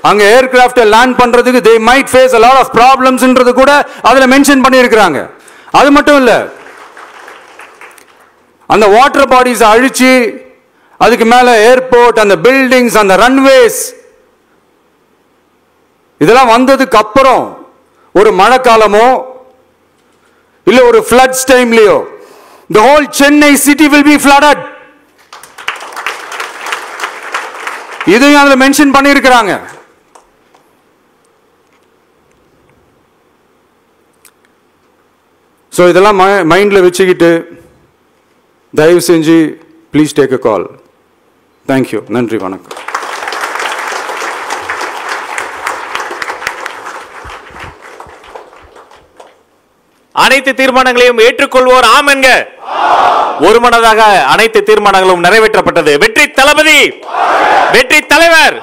அங்க ஏர்கிராஃப்ட் லேண்ட் பண்றதுக்கு they might face a lot of problems ன்றது கூட அதுல மென்ஷன் பண்ணியிருக்கிறாங்க. அது மட்டும் இல்ல, அந்த வாட்டர் பாடிஸ் அழிச்சு அதுக்கு மேல ஏர்போர்ட், அந்த பில்டிங்ஸ், அந்த ரன்வேஸ் இதெல்லாம் வந்ததுக்கு அப்புறம் ஒரு மழைக்காலமோ இல்ல ஒரு floods டைம்லயோ the whole Chennai city will be flooded. இதையும் அதுல மென்ஷன் பண்ணியிருக்கிறாங்க. ஸோ இதெல்லாம் மைண்டில் வச்சுக்கிட்டு தயவு செஞ்சு please take a call. Thank you. நன்றி, வணக்கம். அனைத்து தீர்மானங்களையும் ஏற்றுக்கொள்வோர் ஆம் என்க. ஒருமனதாக அனைத்து தீர்மானங்களும் நிறைவேற்றப்பட்டது. வெற்றி தளபதி, வெற்றி தலைவர்.